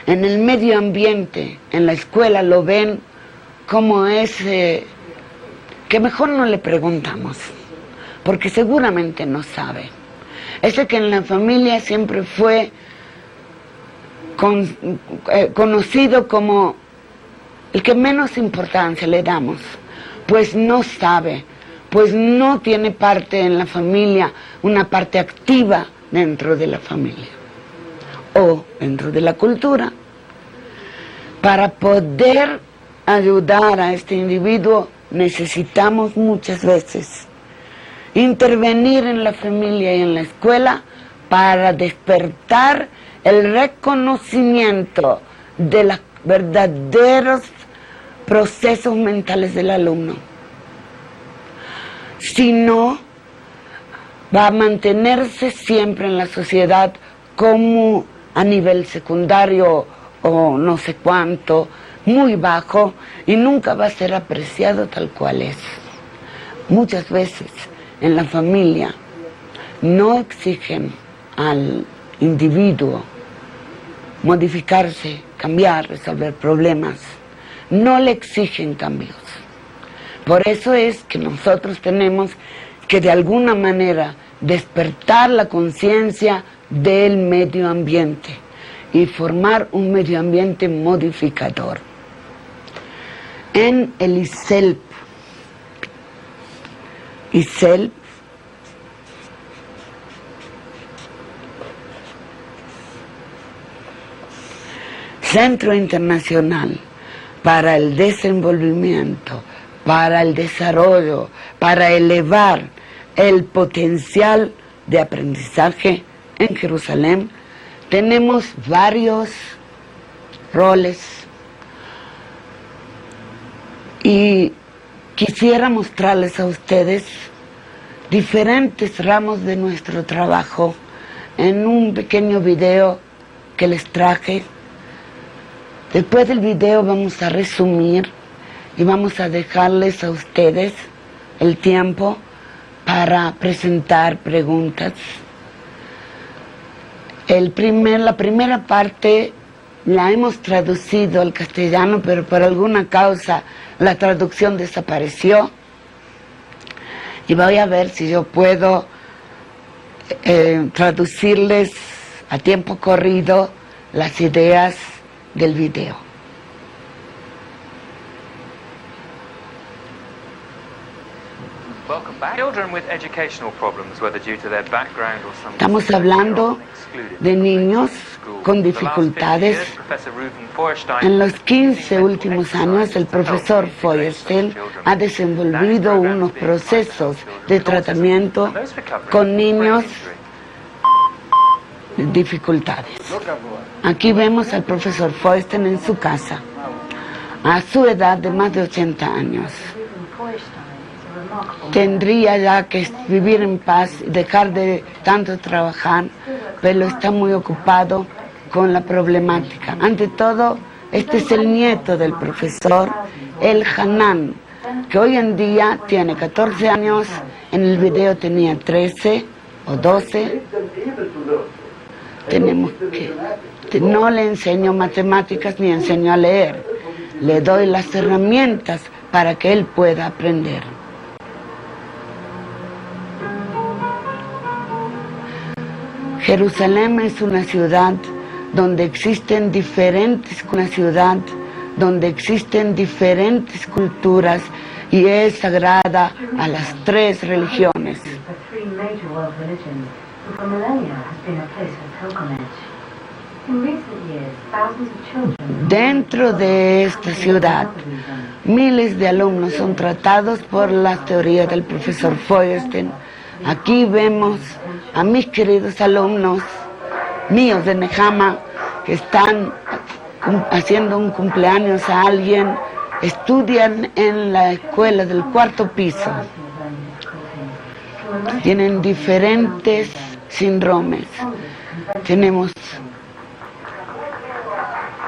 En el medio ambiente, en la escuela lo ven como ese que mejor no le preguntamos, porque seguramente no sabe. Ese que en la familia siempre fue conocido como el que menos importancia le damos, pues no sabe, pues no tiene parte en la familia, una parte activa dentro de la familia o dentro de la cultura. Para poder ayudar a este individuo necesitamos muchas veces intervenir en la familia y en la escuela para despertar el reconocimiento de los verdaderos procesos mentales del alumno. Si no, va a mantenerse siempre en la sociedad como a nivel secundario o no sé cuánto, muy bajo, y nunca va a ser apreciado tal cual es. Muchas veces en la familia no exigen al individuo modificarse, cambiar, resolver problemas. No le exigen cambios. Por eso es que nosotros tenemos que de alguna manera despertar la conciencia del medio ambiente y formar un medio ambiente modificador. En el ISELP, Centro Internacional para el Desenvolvimiento, para el Desarrollo, para elevar el potencial de aprendizaje en Jerusalén, tenemos varios roles y quisiera mostrarles a ustedes diferentes ramos de nuestro trabajo en un pequeño video que les traje. Después del video vamos a resumir y vamos a dejarles a ustedes el tiempo para presentar preguntas. La primera parte la hemos traducido al castellano, pero por alguna causa la traducción desapareció. Y voy a ver si yo puedo traducirles a tiempo corrido las ideas del video. Estamos hablando de niños con dificultades. En los 15 últimos años, el profesor Feuerstein ha desenvolvido unos procesos de tratamiento con niños con dificultades. Aquí vemos al profesor Feuerstein en su casa, a su edad de más de 80 años. tendría ya que vivir en paz y dejar de tanto trabajar, pero está muy ocupado con la problemática. Ante todo, este es el nieto del profesor, el Hanan, que hoy en día tiene 14 años, en el video tenía 13 o 12. Tenemos que no le enseño matemáticas ni enseño a leer, le doy las herramientas para que él pueda aprender. Jerusalén es una ciudad donde existen diferentes culturas y es sagrada a las 3 religiones. Dentro de esta ciudad, miles de alumnos son tratados por las teorías del profesor Feuerstein. Aquí vemos a mis queridos alumnos míos de Nehama que están haciendo un cumpleaños a alguien, estudian en la escuela del 4º piso. Tienen diferentes síndromes. Tenemos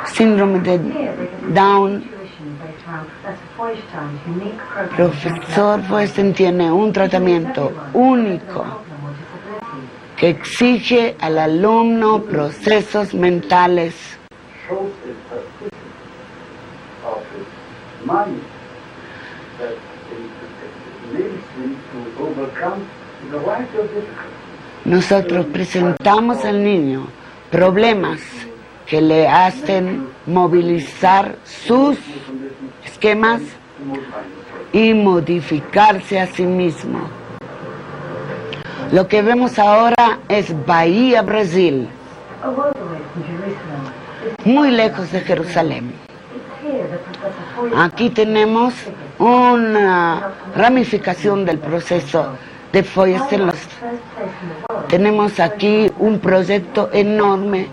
síndrome de Down. Profesor Feuerstein tiene un tratamiento único que exige al alumno procesos mentales. Nosotros presentamos al niño problemas que le hacen movilizar sus esquemas y modificarse a sí mismo. Lo que vemos ahora es Bahía, Brasil, muy lejos de Jerusalén. Aquí tenemos una ramificación del proceso de Feuerstein. Tenemos aquí un proyecto enorme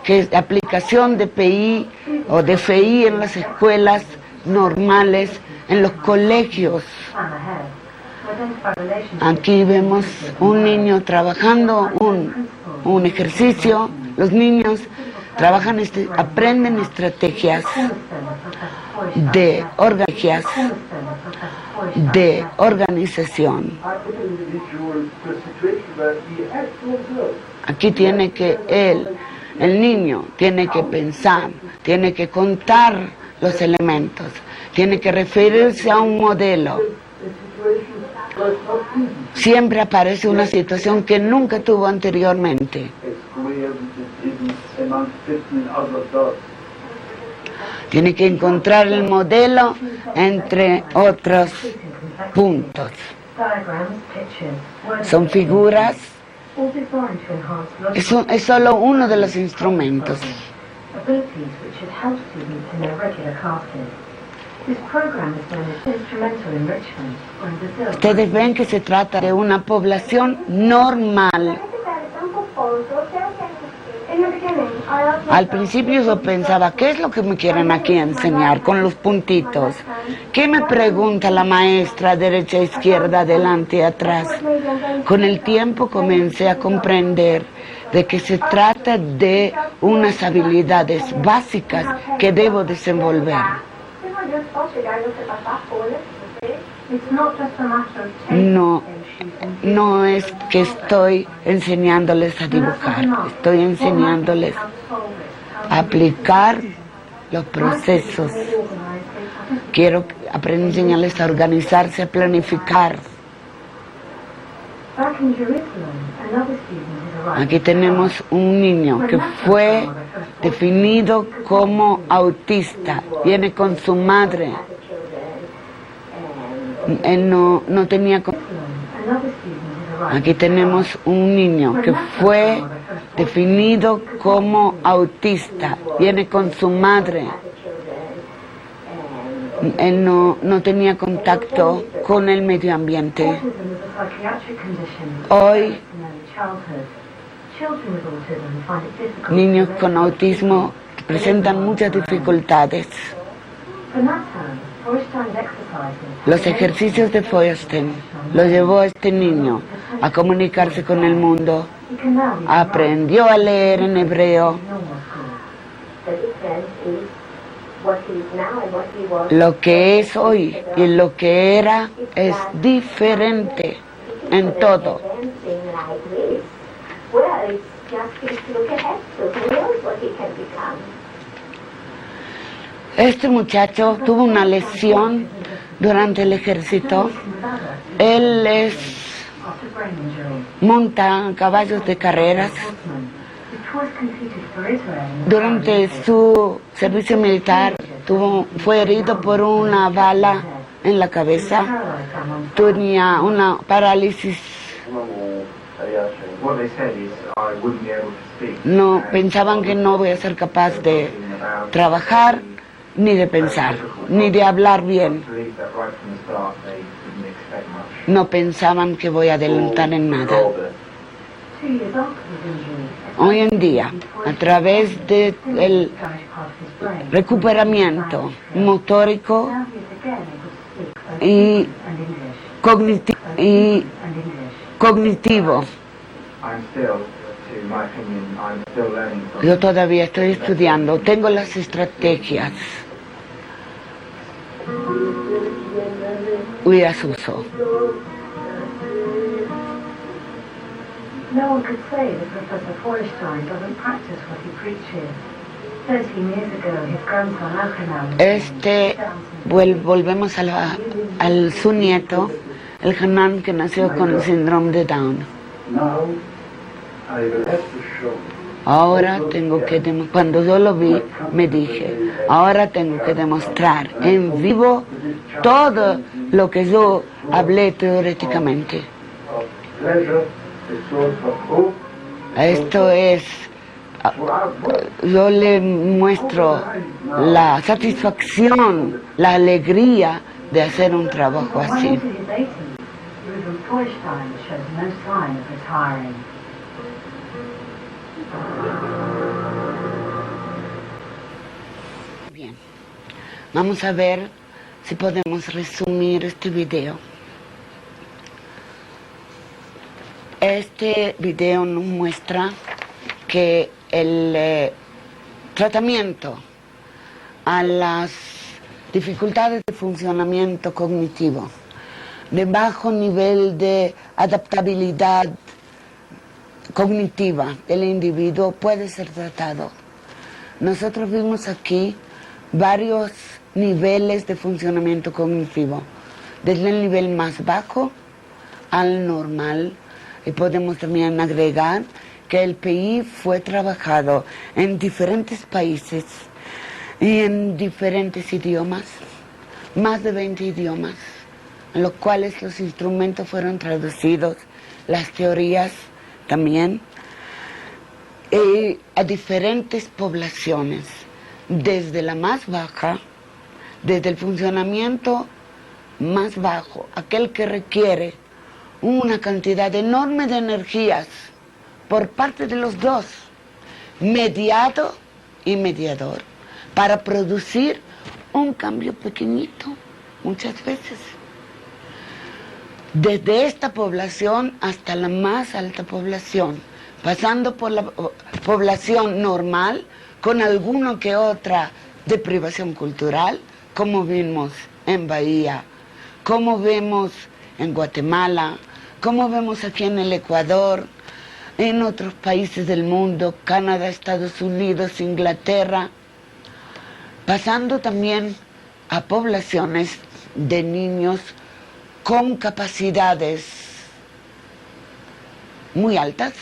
que es aplicación de PI o de FI en las escuelas normales, en los colegios. Aquí vemos un niño trabajando un ejercicio. Los niños trabajan, aprenden estrategias de organización. Aquí tiene que el niño tiene que pensar, tiene que contar los elementos, tiene que referirse a un modelo. Siempre aparece una situación que nunca tuvo anteriormente. Tiene que encontrar el modelo entre otros puntos. Son figuras. Es solo uno de los instrumentos. Ustedes ven que se trata de una población normal. Al principio yo pensaba, ¿qué es lo que me quieren aquí enseñar con los puntitos? ¿Qué me pregunta la maestra derecha, izquierda, adelante y atrás? Con el tiempo comencé a comprender de que se trata de unas habilidades básicas que debo desenvolver. No es que estoy enseñándoles a dibujar, estoy enseñándoles a aplicar los procesos. Quiero enseñarles a organizarse, a planificar. Aquí tenemos un niño que fue definido como autista, viene con su madre. Él no tenía... Aquí tenemos un niño que fue definido como autista, viene con su madre. Él no tenía contacto con el medio ambiente. Hoy, niños con autismo presentan muchas dificultades. Los ejercicios de Feuerstein lo llevó a este niño a comunicarse con el mundo. Aprendió a leer en hebreo. Lo que es hoy y lo que era es diferente en todo. Este muchacho tuvo una lesión durante el ejército. Él monta caballos de carreras. Durante su servicio militar fue herido por una bala en la cabeza. Tenía una parálisis. No pensaban que no voy a ser capaz de trabajar, ni de pensar, ni de hablar bien. No pensaban que voy a adelantar en nada. Hoy en día, a través del recuperamiento motórico y cognitivo, yo todavía estoy estudiando, tengo las estrategias y las uso. No one could say that Professor Feuerstein doesn't practice what he preaches. 13 years ago, his grandson Elhanan... Volvemos al su nieto, el Hanan, que nació con el síndrome de Down. Ahora tengo que, cuando yo lo vi, me dije, ahora tengo que demostrar en vivo todo lo que yo hablé teóricamente. Esto es, yo le muestro la satisfacción, la alegría de hacer un trabajo así. Bien, vamos a ver si podemos resumir este video. Este video nos muestra que el tratamiento a las dificultades de funcionamiento cognitivo, de bajo nivel de adaptabilidad cognitiva del individuo puede ser tratado. Nosotros vimos aquí varios niveles de funcionamiento cognitivo, desde el nivel más bajo al normal. Y podemos también agregar que el PI fue trabajado en diferentes países y en diferentes idiomas, más de 20 idiomas, en los cuales los instrumentos fueron traducidos, las teorías también, y a diferentes poblaciones, desde la más baja, desde el funcionamiento más bajo, aquel que requiere una cantidad enorme de energías por parte de los dos, mediado y mediador, para producir un cambio pequeñito, muchas veces. Desde esta población hasta la más alta población, pasando por la población normal, con alguna que otra deprivación cultural, como vimos en Bahía, como vemos en Guatemala, como vemos aquí en el Ecuador, en otros países del mundo, Canadá, Estados Unidos, Inglaterra, pasando también a poblaciones de niños con capacidades muy altas,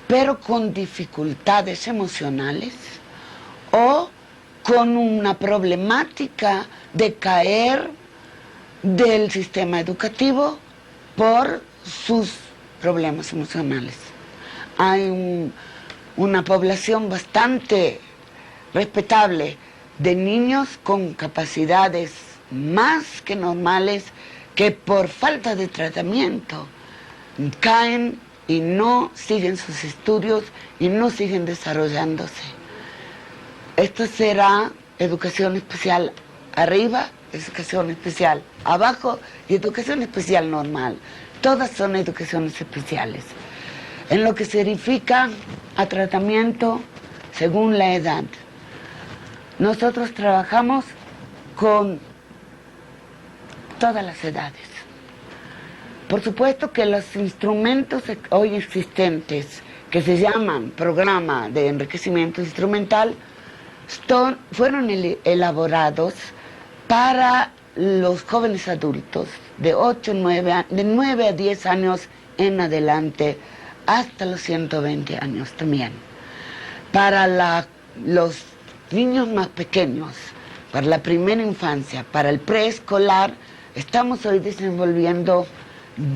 pero con dificultades emocionales o con una problemática de caer del sistema educativo por sus problemas emocionales. Hay una población bastante respetable de niños con capacidades más que normales que por falta de tratamiento caen y no siguen sus estudios y no siguen desarrollándose. Esto será educación especial arriba educación especial abajo y educación especial normal. Todas son educaciones especiales. En lo que se verifica a tratamiento según la edad. Nosotros trabajamos con todas las edades. Por supuesto que los instrumentos hoy existentes, que se llaman programa de enriquecimiento instrumental, fueron elaborados para los jóvenes adultos de 9 a 10 años en adelante, hasta los 120 años también. Para los niños más pequeños, para la primera infancia, para el preescolar, estamos hoy desenvolviendo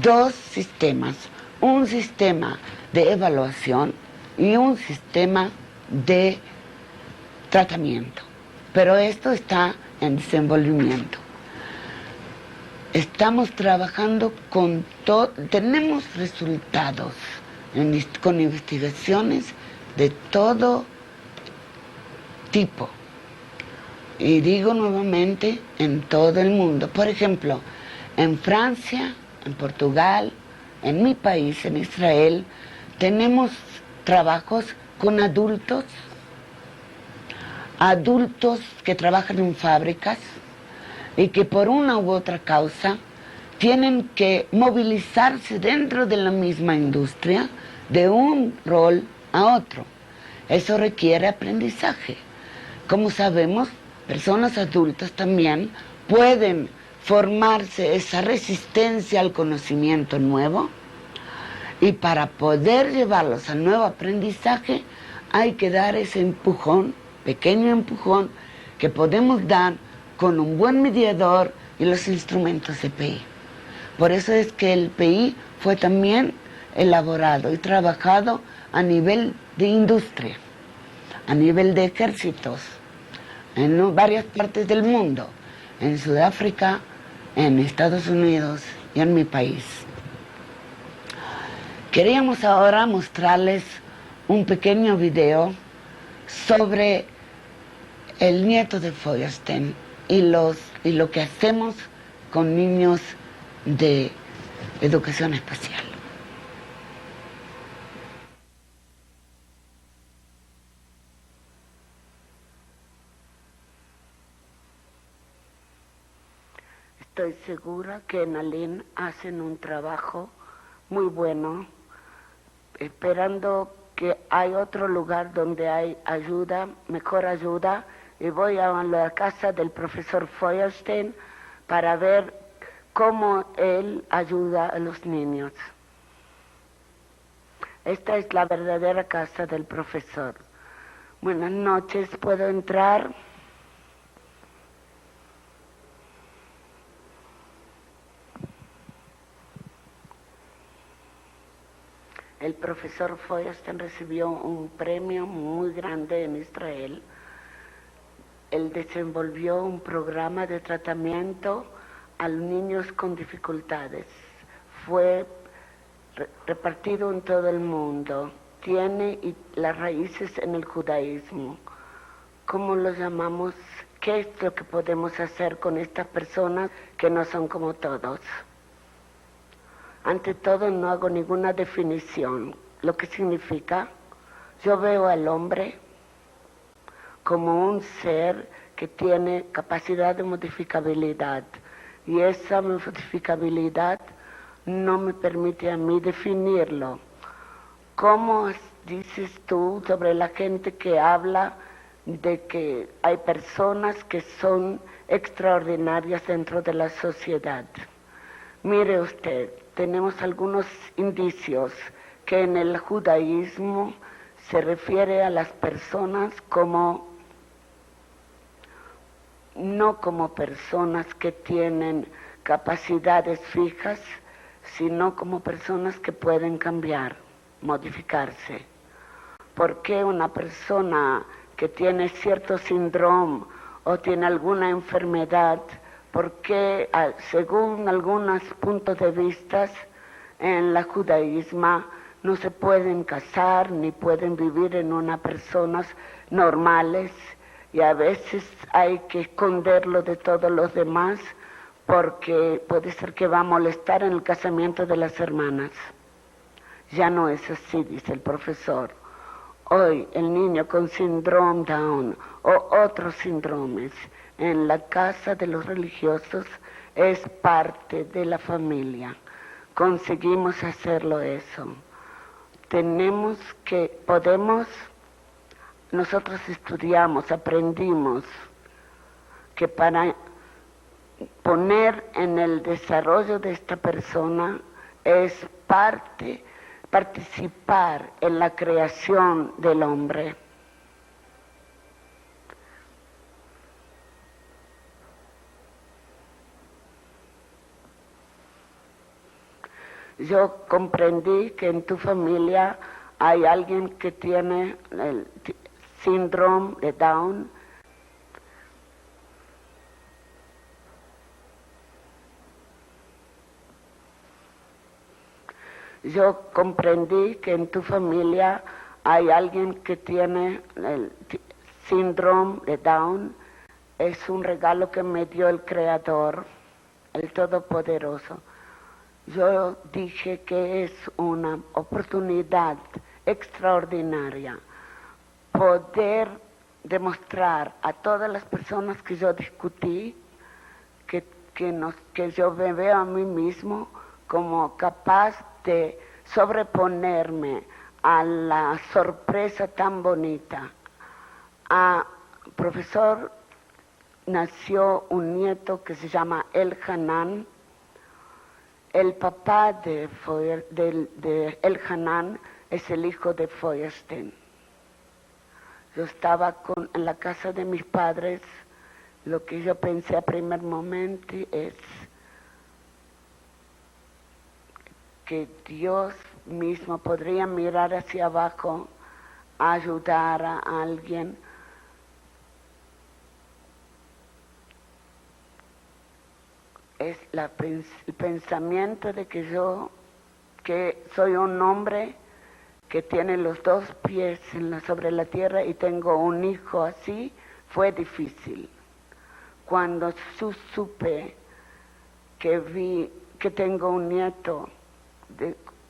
dos sistemas, un sistema de evaluación y un sistema de tratamiento, pero esto está en desenvolvimiento. Estamos trabajando con todo, tenemos resultados con investigaciones de todo tipo, y digo nuevamente, en todo el mundo. Por ejemplo, en Francia, en Portugal, en mi país, en Israel, tenemos trabajos con adultos que trabajan en fábricas y que por una u otra causa tienen que movilizarse dentro de la misma industria de un rol a otro. Eso requiere aprendizaje. Como sabemos, personas adultas también pueden formarse esa resistencia al conocimiento nuevo, y para poder llevarlos al nuevo aprendizaje hay que dar ese empujón, pequeño empujón, que podemos dar con un buen mediador y los instrumentos de PI. Por eso es que el PI fue también elaborado y trabajado a nivel de industria, a nivel de ejércitos, en varias partes del mundo, en Sudáfrica, en Estados Unidos y en mi país. Queríamos ahora mostrarles un pequeño video sobre el nieto de Feuerstein y lo que hacemos con niños de educación especial. Estoy segura que en Alin hacen un trabajo muy bueno, esperando que hay otro lugar donde hay ayuda, mejor ayuda, y voy a la casa del profesor Feuerstein para ver cómo él ayuda a los niños. Esta es la verdadera casa del profesor. Buenas noches, ¿puedo entrar? El profesor Feuerstein recibió un premio muy grande en Israel. Él desenvolvió un programa de tratamiento a los niños con dificultades. Fue repartido en todo el mundo. Tiene las raíces en el judaísmo. ¿Cómo lo llamamos? ¿Qué es lo que podemos hacer con estas personas que no son como todos? Ante todo, no hago ninguna definición. Lo que significa, yo veo al hombre como un ser que tiene capacidad de modificabilidad, y esa modificabilidad no me permite a mí definirlo. ¿Cómo dices tú sobre la gente que habla de que hay personas que son extraordinarias dentro de la sociedad? Mire usted, tenemos algunos indicios que en el judaísmo se refiere a las personas no como personas que tienen capacidades fijas, sino como personas que pueden cambiar, modificarse. ¿Por qué una persona que tiene cierto síndrome o tiene alguna enfermedad, porque según algunos puntos de vista en la judaísmo no se pueden casar ni pueden vivir en unas personas normales, y a veces hay que esconderlo de todos los demás porque puede ser que va a molestar en el casamiento de las hermanas. Ya no es así, dice el profesor. Hoy el niño con síndrome Down o otros síndromes en la casa de los religiosos es parte de la familia. Conseguimos hacerlo eso. Nosotros estudiamos, aprendimos que para poner en el desarrollo de esta persona es participar en la creación del hombre. Yo comprendí que en tu familia hay alguien que tiene el síndrome de Down. Yo comprendí que en tu familia hay alguien que tiene el síndrome de Down. Es un regalo que me dio el Creador, el Todopoderoso. Yo dije que es una oportunidad extraordinaria poder demostrar a todas las personas que yo discutí que yo me veo a mí mismo como capaz de sobreponerme a la sorpresa tan bonita. Profesor, nació un nieto que se llama El Hanan. El papá de El Hanan es el hijo de Feuerstein. Yo estaba en la casa de mis padres. Lo que yo pensé a primer momento es que Dios mismo podría mirar hacia abajo, ayudar a alguien. Es el pensamiento de que soy un hombre que tiene los dos pies sobre la tierra y tengo un hijo así, fue difícil. Cuando supe que tengo un nieto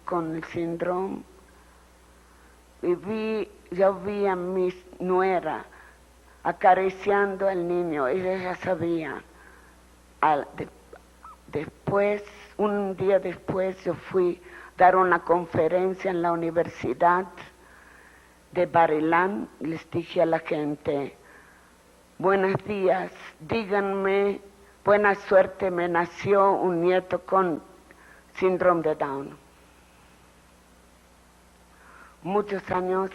con el síndrome, yo vi a mi nuera acariciando al niño, ella ya sabía. Un día después yo fui a dar una conferencia en la Universidad de Bar-Ilan. Les dije a la gente: buenos días, díganme, buena suerte, me nació un nieto con síndrome de Down. Muchos años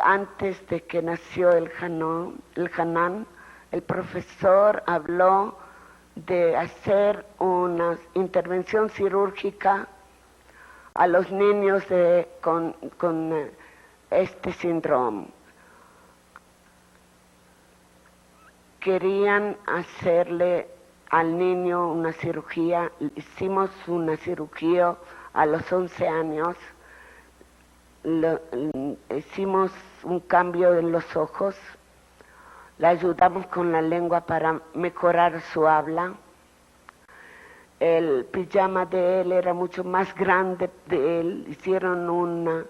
antes de que nació el Hanan, el profesor habló de hacer una intervención quirúrgica a los niños con este síndrome. Querían hacerle al niño una cirugía. Hicimos una cirugía a los 11 años. Hicimos un cambio en los ojos. Le ayudamos con la lengua para mejorar su habla. El pijama de él era mucho más grande de él. Hicieron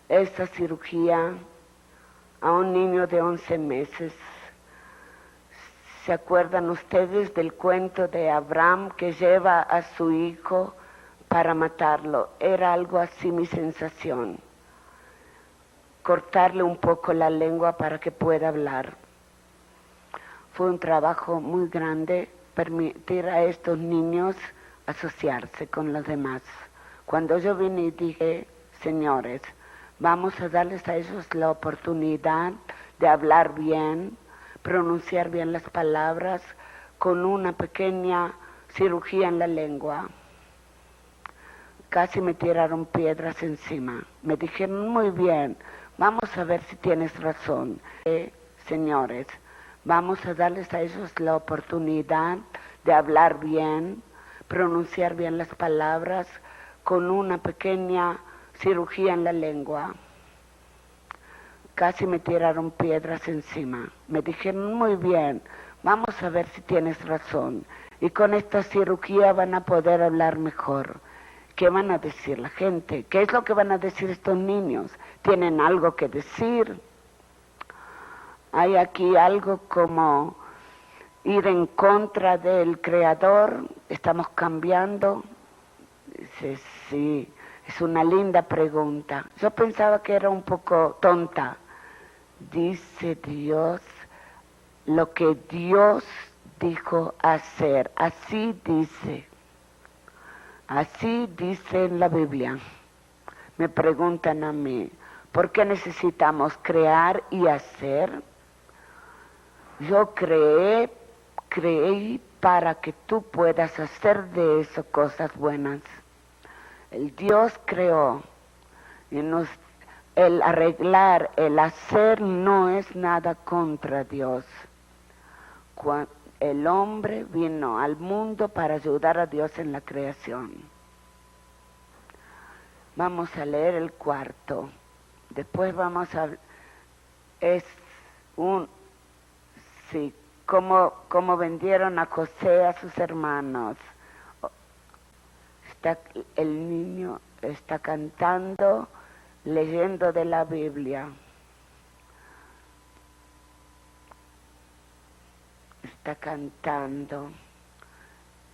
esa cirugía a un niño de 11 meses. ¿Se acuerdan ustedes del cuento de Abraham que lleva a su hijo para matarlo? Era algo así mi sensación. Cortarle un poco la lengua para que pueda hablar. Fue un trabajo muy grande permitir a estos niños asociarse con los demás. Cuando yo vine y dije: señores, vamos a darles a ellos la oportunidad de hablar bien, pronunciar bien las palabras, con una pequeña cirugía en la lengua. Casi me tiraron piedras encima. Me dijeron: muy bien, vamos a ver si tienes razón. Señores, vamos a darles a ellos la oportunidad de hablar bien, pronunciar bien las palabras, con una pequeña cirugía en la lengua. casi me tiraron piedras encima. Me dijeron, muy bien, vamos a ver si tienes razón. Y con esta cirugía van a poder hablar mejor. ¿Qué van a decir la gente? ¿Qué es lo que van a decir estos niños? ¿Tienen algo que decir? Hay aquí algo como ir en contra del Creador. Estamos cambiando. Dice, sí, es una linda pregunta. Yo pensaba que era un poco tonta. Dice Dios lo que Dios dijo hacer. Así dice en la Biblia. Me preguntan a mí, ¿por qué necesitamos crear y hacer? Yo creí para que tú puedas hacer de eso cosas buenas. El Dios creó y el arreglar, el hacer no es nada contra Dios. El hombre vino al mundo para ayudar a Dios en la creación. Vamos a leer el cuarto. Después vamos a... como vendieron a José a sus hermanos. El niño está cantando, leyendo de la Biblia. Está cantando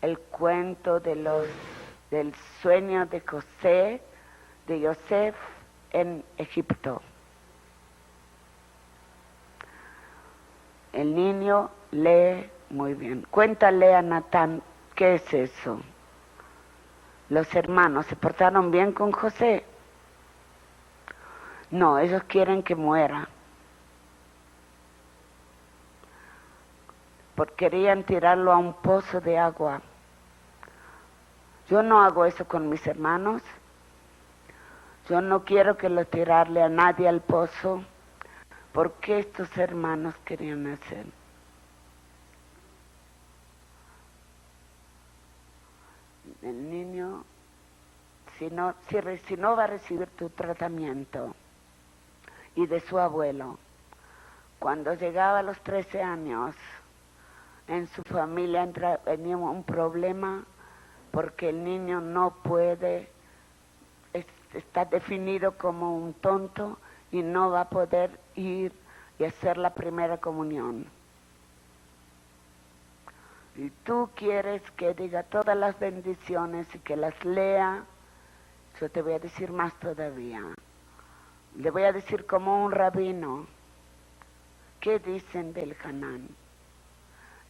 el cuento del sueño de José en Egipto. El niño lee muy bien. Cuéntale a Natán, ¿qué es eso? Los hermanos se portaron bien con José. No, ellos quieren que muera. Porque querían tirarlo a un pozo de agua. Yo no hago eso con mis hermanos. Yo no quiero que lo tirarle a nadie al pozo. ¿Por qué estos hermanos querían hacer? El niño, si no va a recibir tu tratamiento, y de su abuelo, cuando llegaba a los 13 años, en su familia venía un problema porque el niño no puede, está definido como un tonto y no va a poder ir y hacer la primera comunión. Y tú quieres que diga todas las bendiciones y que las lea, yo te voy a decir más todavía. Le voy a decir como un rabino, ¿qué dicen del Hanán?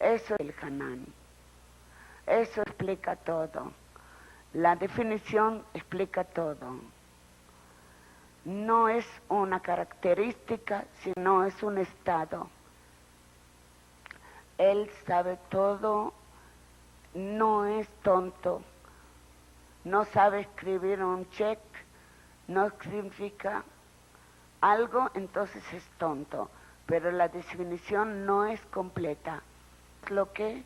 Eso es el Hanán. Eso explica todo. La definición explica todo. No es una característica, sino es un estado. Él sabe todo, no es tonto, no sabe escribir un check, no significa algo, entonces es tonto. Pero la definición no es completa. Lo que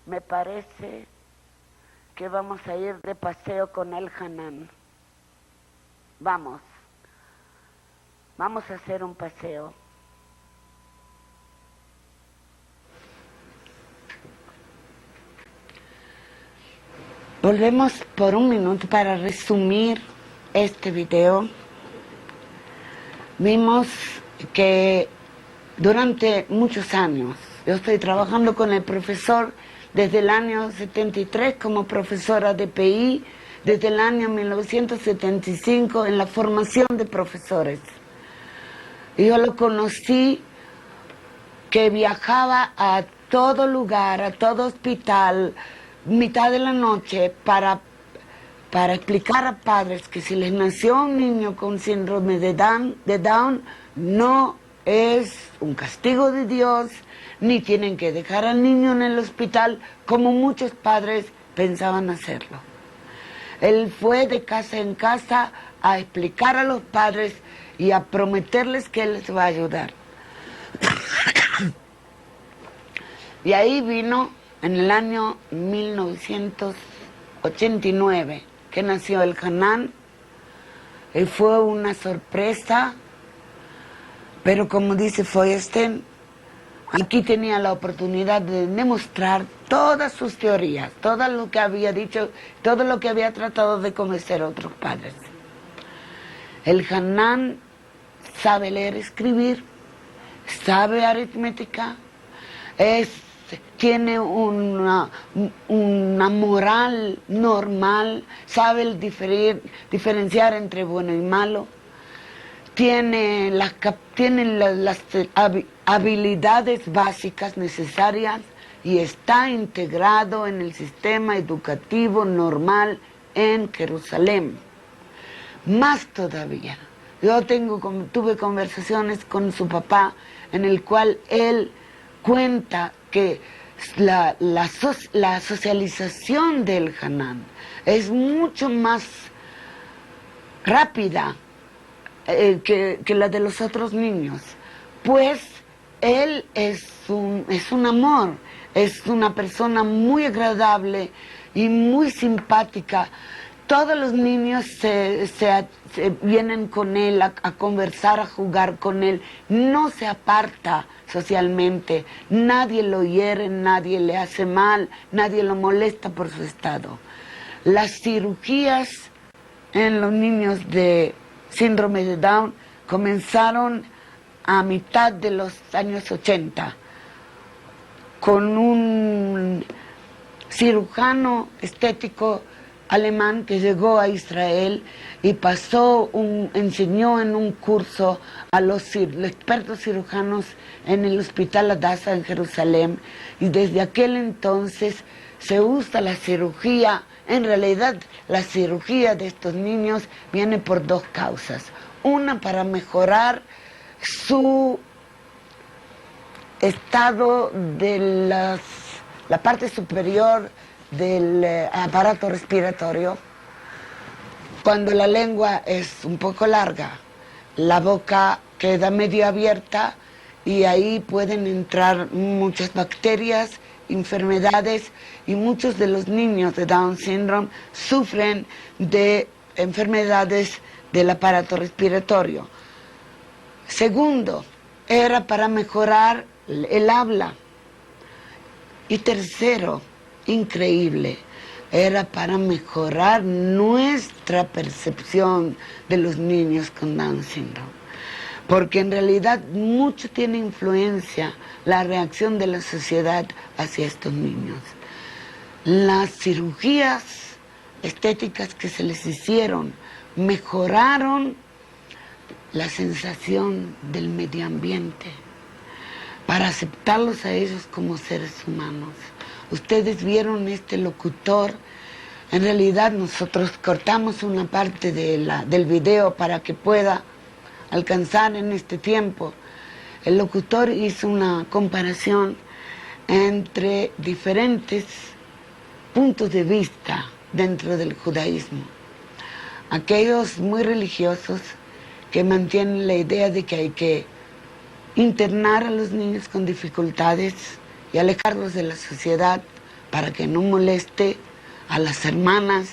me parece que vamos a ir de paseo con el Hanán. Vamos a hacer un paseo. Volvemos por un minuto para resumir este video. Vimos que durante muchos años, yo estoy trabajando con el profesor desde el año 73 como profesora de PI, desde el año 1975 en la formación de profesores. Y yo lo conocí que viajaba a todo lugar, a todo hospital, mitad de la noche, para explicar a padres que si les nació un niño con síndrome de Down, no es un castigo de Dios, ni tienen que dejar al niño en el hospital, como muchos padres pensaban hacerlo. Él fue de casa en casa a explicar a los padres y a prometerles que él les va a ayudar. Y ahí vino en el año 1989 que nació el Hanán, y fue una sorpresa. Pero como dice Feuerstein, aquí tenía la oportunidad de demostrar todas sus teorías, todo lo que había dicho, todo lo que había tratado de convencer a otros padres. El Hanan sabe leer, escribir, sabe aritmética, tiene una moral normal, sabe diferenciar entre bueno y malo, tiene las habilidades básicas necesarias y está integrado en el sistema educativo normal en Jerusalén. Más todavía, tuve conversaciones con su papá en el cual él cuenta que la socialización del Hanan es mucho más rápida que la de los otros niños, pues él es un amor, es una persona muy agradable y muy simpática. Todos los niños se vienen con él a conversar, a jugar con él, no se aparta socialmente, nadie lo hiere, nadie le hace mal, nadie lo molesta por su estado. Las cirugías en los niños de síndrome de Down comenzaron a mitad de los años 80 con un cirujano estético alemán que llegó a Israel y enseñó en un curso a los expertos cirujanos en el Hospital Hadassah en Jerusalén, y desde aquel entonces se usa la cirugía. En realidad, la cirugía de estos niños viene por dos causas. Una, para mejorar su estado de la parte superior del aparato respiratorio. Cuando la lengua es un poco larga, la boca queda medio abierta y ahí pueden entrar muchas bacterias, enfermedades, y muchos de los niños de Down syndrome sufren de enfermedades del aparato respiratorio. Segundo, era para mejorar el habla. Y tercero, increíble, era para mejorar nuestra percepción de los niños con Down syndrome. Porque en realidad mucho tiene influencia la reacción de la sociedad hacia estos niños. Las cirugías estéticas que se les hicieron mejoraron la sensación del medio ambiente para aceptarlos a ellos como seres humanos. Ustedes vieron este locutor. En realidad nosotros cortamos una parte del video para que pueda alcanzar en este tiempo. El locutor hizo una comparación entre diferentes puntos de vista dentro del judaísmo. Aquellos muy religiosos que mantienen la idea de que hay que internar a los niños con dificultades y alejarlos de la sociedad para que no moleste a las hermanas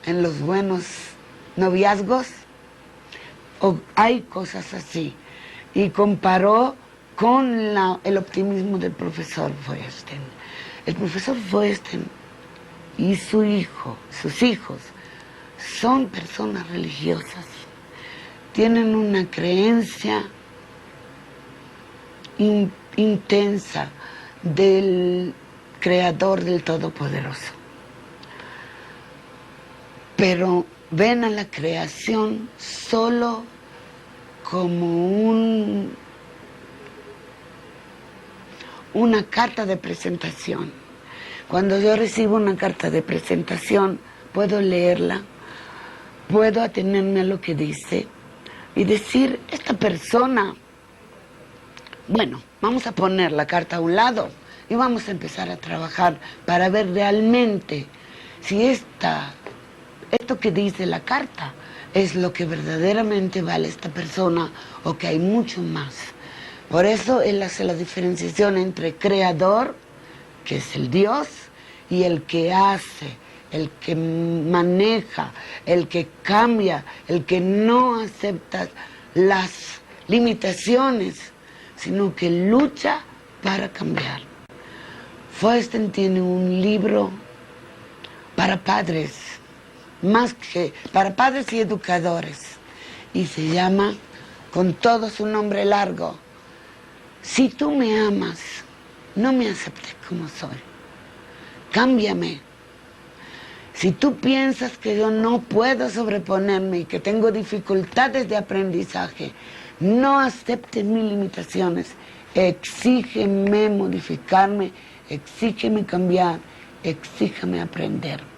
en los buenos noviazgos. O hay cosas así. Y comparó con el optimismo del profesor Feuerstein. El profesor Feuerstein y sus hijos, son personas religiosas. Tienen una creencia intensa del Creador, del Todopoderoso. Pero ven a la creación solo como una carta de presentación. Cuando yo recibo una carta de presentación, puedo leerla, puedo atenerme a lo que dice y decir, esta persona, bueno, vamos a poner la carta a un lado y vamos a empezar a trabajar para ver realmente si esto que dice la carta es lo que verdaderamente vale esta persona o que hay mucho más. Por eso él hace la diferenciación entre creador, que es el Dios, y el que hace, el que maneja, el que cambia, el que no acepta las limitaciones, sino que lucha para cambiar. Feuerstein tiene un libro para padres, más que para padres y educadores, y se llama, con todo su nombre largo, Si tú me amas, no me aceptes como soy, cámbiame. Si tú piensas que yo no puedo sobreponerme y que tengo dificultades de aprendizaje, no aceptes mis limitaciones, exígeme modificarme, exígeme cambiar, exígeme aprender.